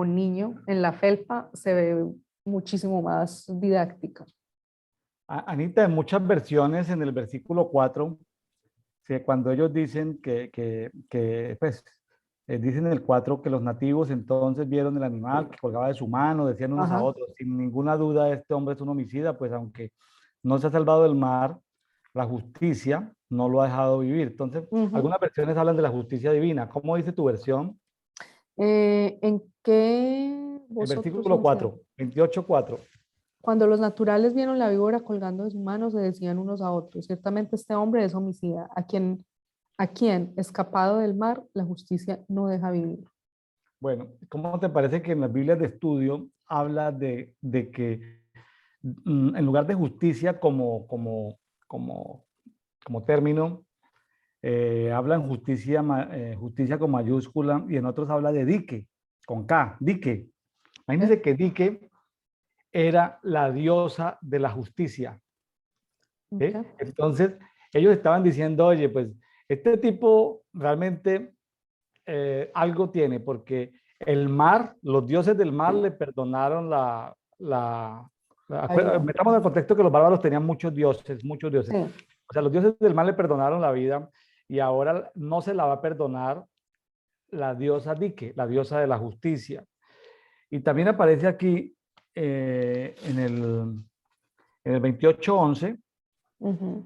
niño en la felpa, se ve muchísimo más didáctica. Anita, en muchas versiones en el versículo 4, sí, cuando ellos dicen pues, dicen en el 4 que los nativos entonces vieron el animal que colgaba de su mano, decían unos a Ajá. otros, sin ninguna duda este hombre es un homicida, pues aunque no se ha salvado del mar, la justicia no lo ha dejado vivir. Entonces, Ujú. algunas versiones hablan de la justicia divina. ¿Cómo dice tu versión? ¿En qué El vosotros versículo enseñáis? 4, 28:4. Cuando los naturales vieron la víbora colgando de su mano, se decían unos a otros, ciertamente este hombre es homicida, a quien, escapado del mar, la justicia no deja vivir. Bueno, ¿cómo te parece que en las Biblias de estudio habla de que en lugar de justicia como término, hablan justicia, justicia con mayúscula y en otros habla de dique, con K, dique. ¿Eh? Imagínense que dique era la diosa de la justicia. ¿Sí? Ok. Entonces, ellos estaban diciendo, oye, pues este tipo realmente algo tiene, porque el mar, los dioses del mar le perdonaron La vida. metamos en el contexto que los bárbaros tenían muchos dioses, muchos dioses. Sí. O sea, los dioses del mar le perdonaron la vida y ahora no se la va a perdonar la diosa Dique, la diosa de la justicia. Y también aparece aquí en el 28:11, Ujú.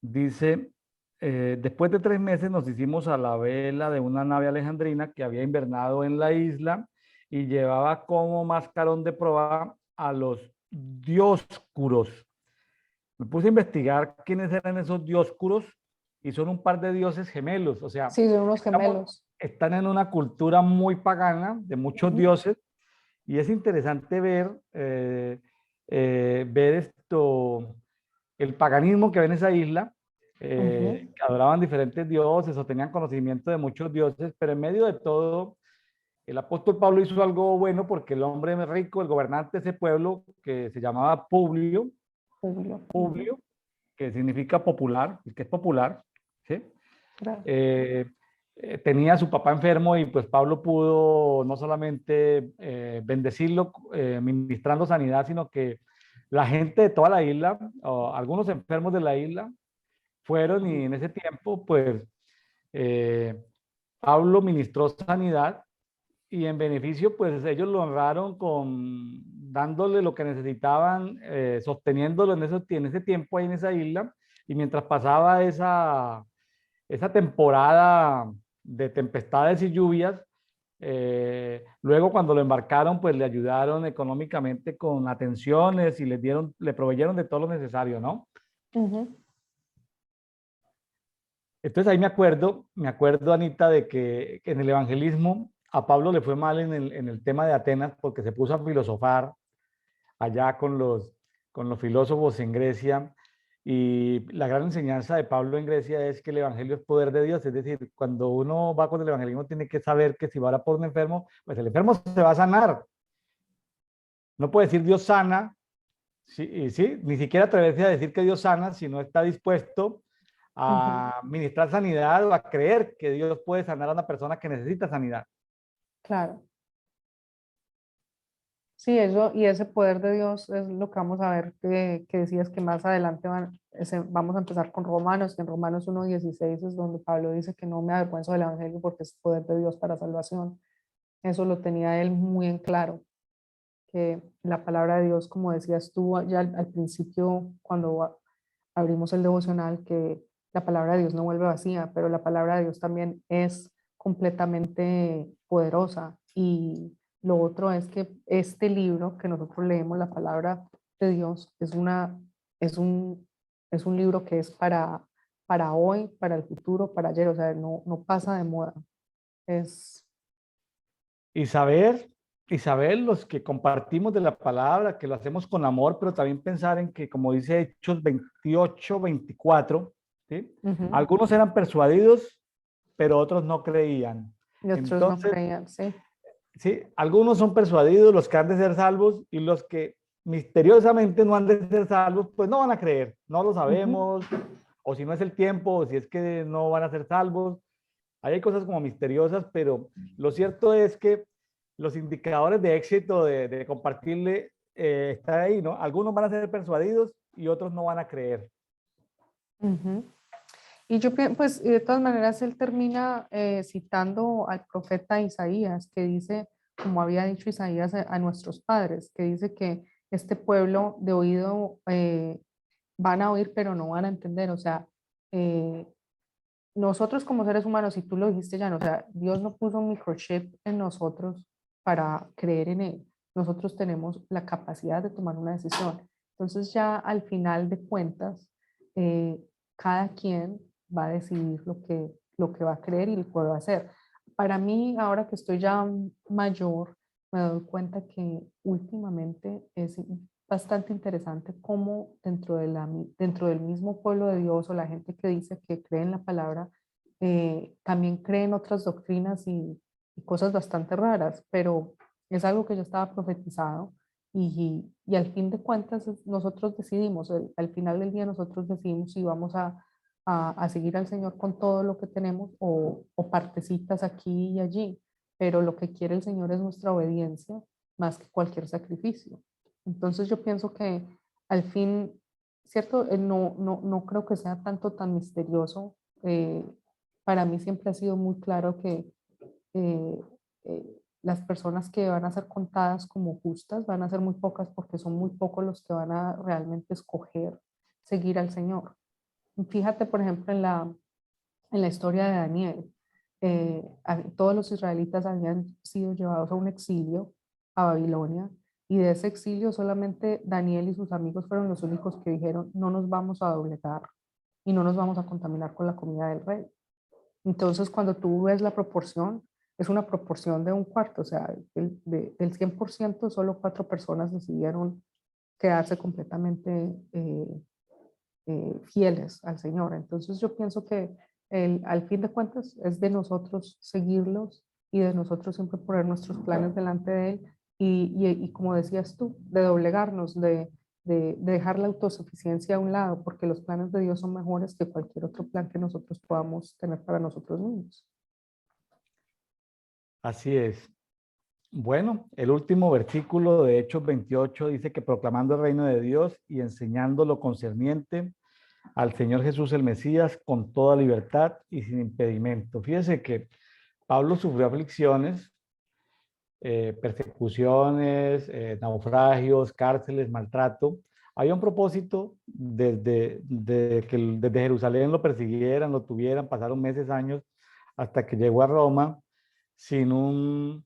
dice, después de 3 meses nos hicimos a la vela de una nave alejandrina que había invernado en la isla y llevaba como mascarón de proa a los dioscuros. Me puse a investigar quiénes eran esos dioscuros y son un par de dioses gemelos, o sea, Sí, son unos gemelos. están en una cultura muy pagana de muchos Ujú. dioses y es interesante ver esto, el paganismo que ve en esa isla, Ujú. que adoraban diferentes dioses o tenían conocimiento de muchos dioses, pero en medio de todo, el apóstol Pablo hizo algo bueno porque el hombre rico, el gobernante de ese pueblo, que se llamaba Julio. Ujú. Publio, que significa popular, el que es popular, ¿sí? Gracias. Eh, tenía a su papá enfermo y pues Pablo pudo no solamente bendecirlo ministrando sanidad, sino que la gente de toda la isla, o algunos enfermos de la isla, fueron y en ese tiempo pues eh, Pablo ministró sanidad y en beneficio, pues ellos lo honraron dándole lo que necesitaban, sosteniéndolo en ese tiempo ahí en esa isla, y mientras pasaba esa temporada de tempestades y lluvias, luego cuando lo embarcaron, pues le ayudaron económicamente con atenciones y le proveyeron de todo lo necesario, ¿no? Ujú, Entonces ahí me acuerdo, Anita, de que en el evangelismo a Pablo le fue mal en el tema de Atenas porque se puso a filosofar allá con los filósofos en Grecia. Y la gran enseñanza de Pablo en Grecia es que el evangelio es poder de Dios. Es decir, cuando uno va con el evangelismo tiene que saber que si va a orar por un enfermo, pues el enfermo se va a sanar. No puede decir Dios sana, sí, y sí, ni siquiera atreverse a decir que Dios sana si no está dispuesto ujú, a ministrar sanidad o a creer que Dios puede sanar a una persona que necesita sanidad. claro. Sí, eso y ese poder de Dios es lo que vamos a ver que decías que más adelante vamos a empezar con Romanos, que en Romanos 1:16 es donde Pablo dice que no me avergüenzo del Evangelio porque es poder de Dios para salvación. Eso lo tenía él muy en claro, que la palabra de Dios, como decías tú ya al principio, cuando abrimos el devocional, que la palabra de Dios no vuelve vacía, pero la palabra de Dios también es completamente poderosa. Y lo otro es que este libro que nosotros leemos, la palabra de Dios, es un, es un libro que es para hoy, para el futuro, para ayer, o sea, no pasa de moda. Es, Y saber, y saber los que compartimos de la palabra, que lo hacemos con amor, pero también pensar en que, como dice Hechos 28-24, ¿sí? ujú, Algunos eran persuadidos, pero otros no creían. y otros no Entonces, creían, sí. sí, algunos son persuadidos, los que han de ser salvos, y los que misteriosamente no han de ser salvos, pues no van a creer, no lo Ujú, sabemos, o si no es el tiempo, o si es que no van a ser salvos. Ahí hay cosas como misteriosas, pero lo cierto es que los indicadores de éxito de compartirle están ahí, ¿no? Algunos van a ser persuadidos y otros no van a creer. ujú. Y yo pues de todas maneras él termina citando al profeta Isaías, que dice, como había dicho Isaías a nuestros padres, que dice que este pueblo de oído van a oír, pero no van a entender. O sea, eh, nosotros como seres humanos, y tú lo dijiste ya, no, o sea, Dios no puso un microchip en nosotros para creer en Él. Nosotros tenemos la capacidad de tomar una decisión. Entonces ya al final de cuentas, eh, cada quien va a decidir lo que va a creer y lo que va a hacer. Para mí, ahora que estoy ya mayor, me doy cuenta que últimamente es bastante interesante cómo dentro del mismo pueblo de Dios o la gente que dice que cree en la palabra, también cree en otras doctrinas y cosas bastante raras, pero es algo que ya estaba profetizado y al fin de cuentas nosotros decidimos, al final del día nosotros decidimos si vamos a seguir al Señor con todo lo que tenemos o partecitas aquí y allí, pero lo que quiere el Señor es nuestra obediencia más que cualquier sacrificio. Entonces yo pienso que al fin, ¿cierto? No creo que sea tanto tan misterioso. Para mí siempre ha sido muy claro que eh, las personas que van a ser contadas como justas van a ser muy pocas porque son muy pocos los que van a realmente escoger seguir al Señor. Fíjate, por ejemplo, en la historia de Daniel. Todos los israelitas habían sido llevados a un exilio a Babilonia y de ese exilio solamente Daniel y sus amigos fueron los únicos que dijeron no nos vamos a doblegar y no nos vamos a contaminar con la comida del rey. Entonces, cuando tú ves la proporción, es una proporción de un cuarto, o sea, del 100% solo 4 personas decidieron quedarse completamente fieles al Señor. Entonces yo pienso que al fin de cuentas es de nosotros seguirlos y de nosotros siempre poner nuestros planes delante de Él y como decías tú, de doblegarnos, de dejar la autosuficiencia a un lado, porque los planes de Dios son mejores que cualquier otro plan que nosotros podamos tener para nosotros mismos. Así es. Bueno, el último versículo de Hechos 28 dice que proclamando el reino de Dios y enseñando lo concerniente al Señor Jesús el Mesías con toda libertad y sin impedimento. Fíjese que Pablo sufrió aflicciones, persecuciones, naufragios, cárceles, maltrato. Había un propósito desde Jerusalén lo persiguieran, lo tuvieran, pasaron meses, años, hasta que llegó a Roma sin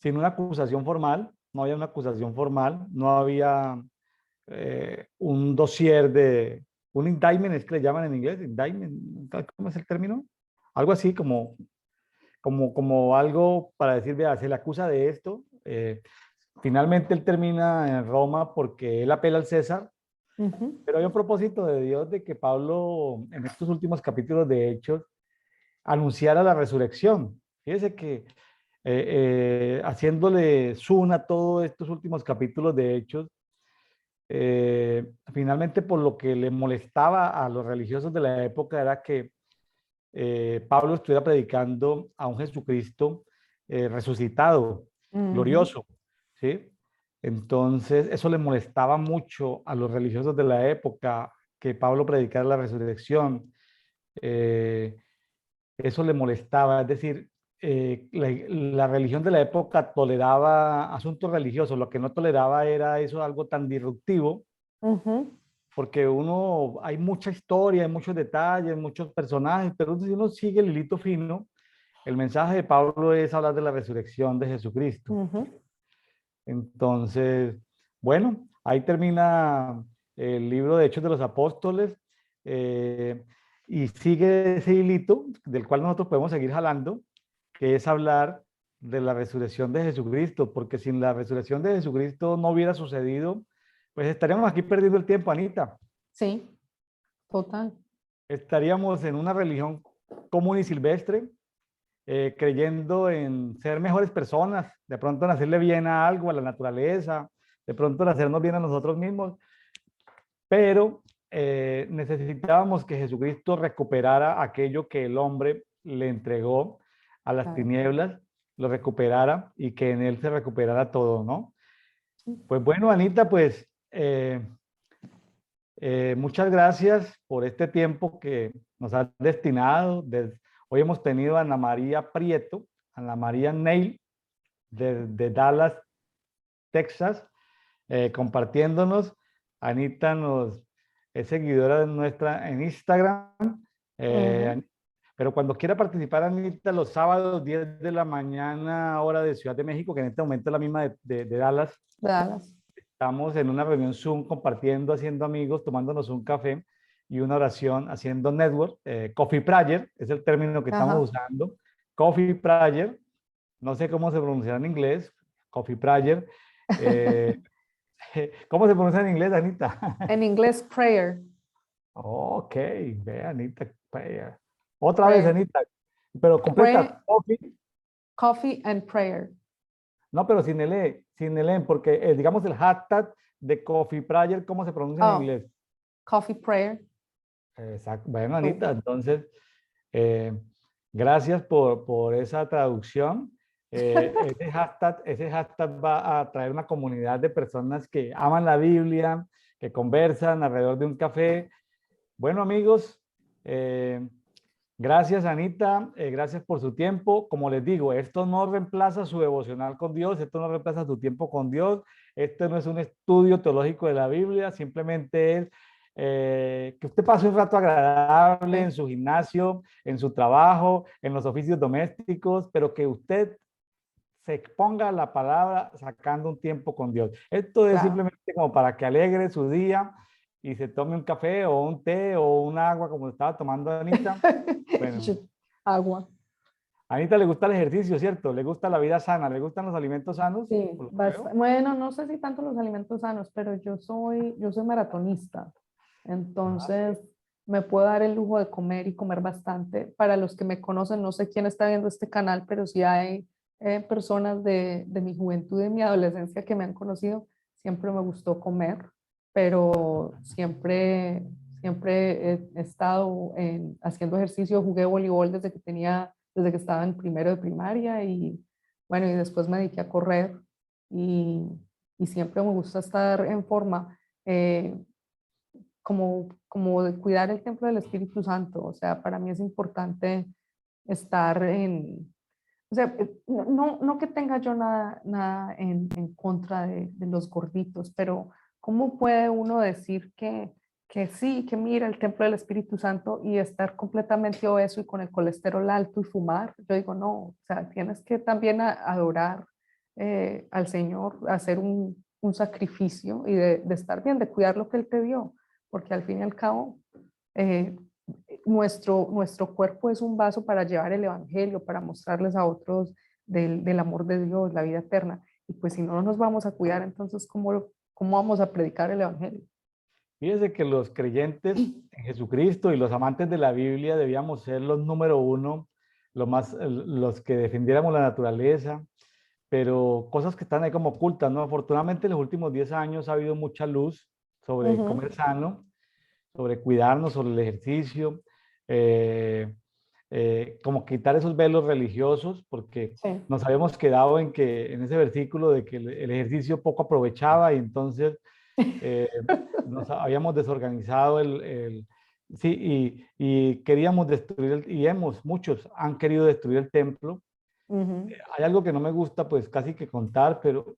sin una acusación formal, no había una acusación formal, no había un dossier un indictment, es que le llaman en inglés, indictment, ¿cómo es el término? Algo así como algo para decir, vea, se le acusa de esto. Finalmente él termina en Roma porque él apela al César, Ujú. pero hay un propósito de Dios de que Pablo en estos últimos capítulos de Hechos anunciara la resurrección. Fíjese que haciéndole zoom a todos estos últimos capítulos de Hechos, finalmente por lo que le molestaba a los religiosos de la época era que Pablo estuviera predicando a un Jesucristo resucitado, Ujú. glorioso, ¿sí? Entonces, eso le molestaba mucho a los religiosos de la época, que Pablo predicara la resurrección. Eh, Eso le molestaba, es decir, la religión de la época toleraba asuntos religiosos, lo que no toleraba era eso, algo tan disruptivo, Ujú. porque hay mucha historia, hay muchos detalles, muchos personajes, pero si uno sigue el hilito fino, el mensaje de Pablo es hablar de la resurrección de Jesucristo. Ujú. Entonces, bueno, ahí termina el libro de Hechos de los Apóstoles eh, y sigue ese hilito del cual nosotros podemos seguir jalando, que es hablar de la resurrección de Jesucristo, porque sin la resurrección de Jesucristo no hubiera sucedido, pues estaríamos aquí perdiendo el tiempo, Anita. Sí, total. Estaríamos en una religión común y silvestre, creyendo en ser mejores personas, de pronto en hacerle bien a algo, a la naturaleza, de pronto en hacernos bien a nosotros mismos, pero necesitábamos que Jesucristo recuperara aquello que el hombre le entregó a las Claro. tinieblas, lo recuperara y que en él se recuperara todo, ¿no? Sí. Pues bueno, Anita, pues muchas gracias por este tiempo que nos has destinado. Hoy hemos tenido a Ana María Prieto, Ana María Neil, de Dallas, Texas, compartiéndonos. Anita es seguidora de nuestra en Instagram, Ujú. eh, pero cuando quiera participar, Anita, los sábados 10 de la mañana, hora de Ciudad de México, que en este momento es la misma de Dallas, De Dallas. estamos en una reunión Zoom compartiendo, haciendo amigos, tomándonos un café y una oración, haciendo network. Coffee Prayer es el término que estamos Ajá. usando. Coffee Prayer, no sé cómo se pronuncia en inglés. Coffee Prayer. Eh, ¿Cómo se pronuncia en inglés, Anita? En inglés, prayer. Ok, ve, Anita. Prayer. Otra vez, Prayer. Anita, pero Pray, completa. Coffee. coffee and prayer. No, pero sin el E, porque digamos el hashtag de Coffee Prayer, ¿cómo se pronuncia en Oh, inglés? coffee prayer. Exacto. Bueno, Cool. Anita, entonces, eh, gracias por esa traducción. Ese hashtag va a traer una comunidad de personas que aman la Biblia, que conversan alrededor de un café. Bueno, amigos, gracias, Anita. Gracias por su tiempo. Como les digo, esto no reemplaza su devocional con Dios, esto no reemplaza su tiempo con Dios. Esto no es un estudio teológico de la Biblia, simplemente es que usted pase un rato agradable en Sí, su gimnasio, en su trabajo, en los oficios domésticos, pero que usted se exponga a la palabra sacando un tiempo con Dios. Esto es claro. simplemente como para que alegre su día y se tome un café o un té o un agua como estaba tomando Anita. Bueno, Agua. a Anita le gusta el ejercicio, ¿cierto? Le gusta la vida sana, le gustan los alimentos sanos, Sí, por lo que veo. bueno, no sé si tanto los alimentos sanos, pero yo soy maratonista. Ah, Entonces, me puedo dar el lujo de comer y comer bastante. Para los que me conocen, no sé quién está viendo este canal, pero sí hay personas de mi juventud y de mi adolescencia que me han conocido. Siempre me gustó comer, pero siempre he estado haciendo ejercicio. Jugué voleibol desde que estaba en primero de primaria y bueno, y después me dediqué a correr y, y siempre me gusta estar en forma. Como de cuidar el templo del Espíritu Santo. O sea, para mí es importante estar O sea, no que tenga yo nada en contra de los gorditos, pero ¿cómo puede uno decir que sí, que mira el templo del Espíritu Santo y estar completamente obeso y con el colesterol alto y fumar? Yo digo, no, o sea, tienes que también adorar al Señor, hacer un sacrificio y de estar bien, de cuidar lo que Él te dio, porque al fin y al cabo, eh, nuestro cuerpo es un vaso para llevar el evangelio, para mostrarles a otros del amor de Dios, la vida eterna. Y pues si no nos vamos a cuidar, entonces, ¿cómo vamos a predicar el evangelio? Fíjese que los creyentes en Jesucristo y los amantes de la Biblia debíamos ser los número uno, los que defendiéramos la naturaleza, pero cosas que están ahí como ocultas, ¿no? Afortunadamente en los últimos 10 años ha habido mucha luz sobre Ujú, comer sano, sobre cuidarnos, sobre el ejercicio, eh, como quitar esos velos religiosos, porque sí. nos habíamos quedado en que en ese versículo de que el ejercicio poco aprovechaba y entonces eh, nos habíamos desorganizado sí, y queríamos destruir, muchos han querido destruir el templo. Ujú, Hay algo que no me gusta, pues casi que contar, pero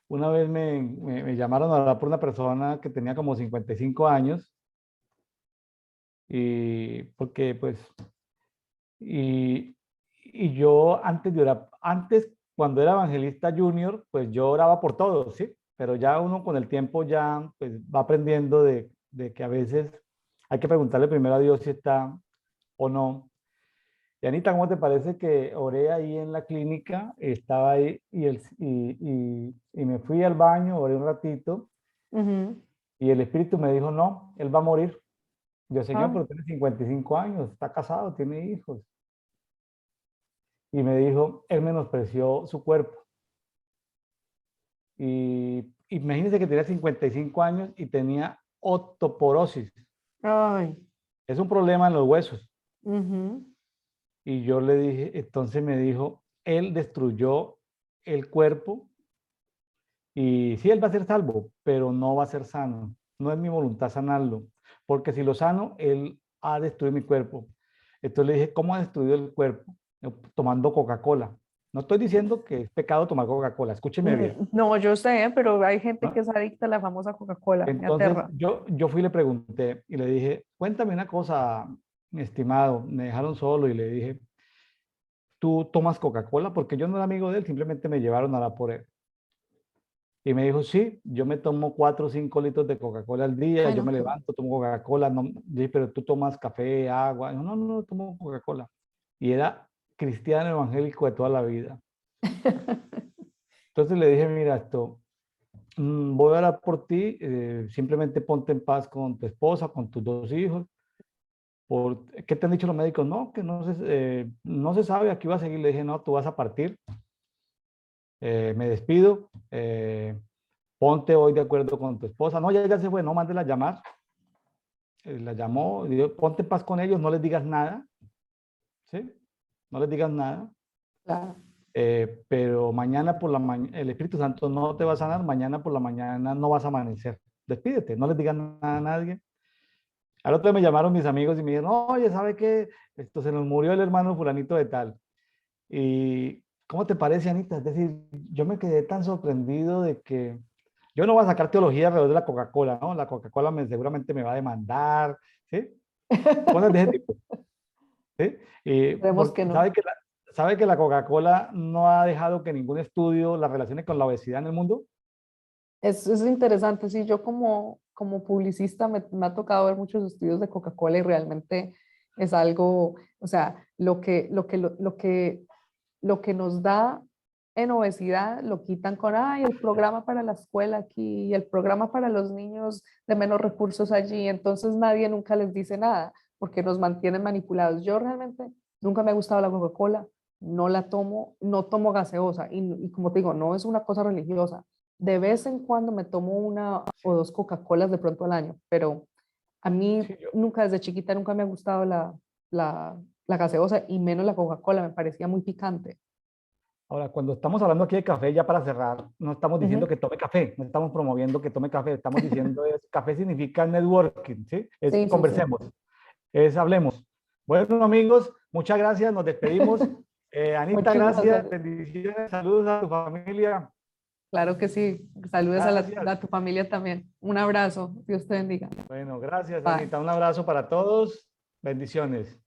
una vez me llamaron a hablar por una persona que tenía como 55 años y porque pues, y, y yo antes de orar, antes cuando era evangelista junior, pues yo oraba por todos, ¿sí? Pero ya uno con el tiempo ya pues va aprendiendo de que a veces hay que preguntarle primero a Dios si está o no. Y Anita, ¿cómo te parece que oré ahí en la clínica? Estaba ahí y me fui al baño, oré un ratito ujú. y el espíritu me dijo, no, él va a morir. Yo, Señor, Ay, pero tiene 55 años, está casado, tiene hijos. Y me dijo, él menospreció su cuerpo. Y imagínense que tenía 55 años y tenía osteoporosis. ay, Es un problema en los huesos. ujú. Y yo le dije, entonces me dijo, él destruyó el cuerpo y sí, él va a ser salvo, pero no va a ser sano. No es mi voluntad sanarlo, porque si lo sano, él ha destruido mi cuerpo. Entonces le dije, ¿cómo ha destruido el cuerpo? Tomando Coca-Cola. No estoy diciendo que es pecado tomar Coca-Cola, escúcheme bien, No, yo sé, pero hay gente que ¿no? es adicta a la famosa Coca-Cola, me Entonces aterra. yo fui y le pregunté y le dije, cuéntame una cosa, mi estimado. Me dejaron solo y le dije, ¿tú tomas Coca-Cola? Porque yo no era amigo de él, simplemente me llevaron a la por él. Y me dijo, sí, yo me tomo 4 o 5 litros de Coca-Cola al día, Ay, yo no, me levanto, tomo Coca-Cola. No, dije, pero tú tomas café, agua. Dijo, no, no, no, tomo Coca-Cola. Y era cristiano evangélico de toda la vida. Entonces le dije, mira, esto, voy a orar por ti, simplemente ponte en paz con tu esposa, con tus 2 hijos. ¿Qué te han dicho los médicos? No, que no se sabe, aquí va a seguir. Le dije, no, tú vas a partir, me despido, ponte hoy de acuerdo con tu esposa. No, ya se fue, no, mándela a llamar. La llamó, y dijo, ponte en paz con ellos, no les digas nada, ¿sí? No les digas nada. claro. Pero mañana por la mañana, el Espíritu Santo no te va a sanar, mañana por la mañana no vas a amanecer. Despídete, no les digas nada a nadie. Al otro día me llamaron mis amigos y me dijeron, oye, ¿sabe qué? Esto se nos murió el hermano fulanito de tal. Y ¿cómo te parece, Anita? Es decir, yo me quedé tan sorprendido de que yo no voy a sacar teología alrededor de la Coca-Cola, ¿no? La Coca-Cola seguramente me va a demandar, ¿sí? Cosas de ese tipo, ¿sí? Esperemos que Porque no. sabe que la Coca-Cola no ha dejado que ningún estudio la relacione con la obesidad en el mundo. Es interesante, sí, yo como publicista me ha tocado ver muchos estudios de Coca-Cola y realmente es algo, o sea, lo que nos da en obesidad lo quitan con, ay, el programa para la escuela aquí y el programa para los niños de menos recursos allí, entonces nadie nunca les dice nada porque nos mantienen manipulados. Yo realmente nunca me ha gustado la Coca-Cola, no la tomo, no tomo gaseosa y como te digo, no es una cosa religiosa. De vez en cuando me tomo una o dos Coca-Colas de pronto al año, pero a mí Sí, nunca desde chiquita nunca me ha gustado la gaseosa y menos la Coca-Cola, me parecía muy picante. Ahora, cuando estamos hablando aquí de café, ya para cerrar, no estamos diciendo Ujú. que tome café, no estamos promoviendo que tome café, estamos diciendo café significa networking, ¿sí? Es Sí, sí, sí. conversemos, es hablemos. Bueno, amigos, muchas gracias, nos despedimos. Anita, Muchísimas gracias, gracias. bendiciones, saludos a tu familia. Claro que sí. Saludos Gracias. a tu familia también. Un abrazo. Dios te bendiga. Bueno, gracias, Bye. Anita. Un abrazo para todos. Bendiciones.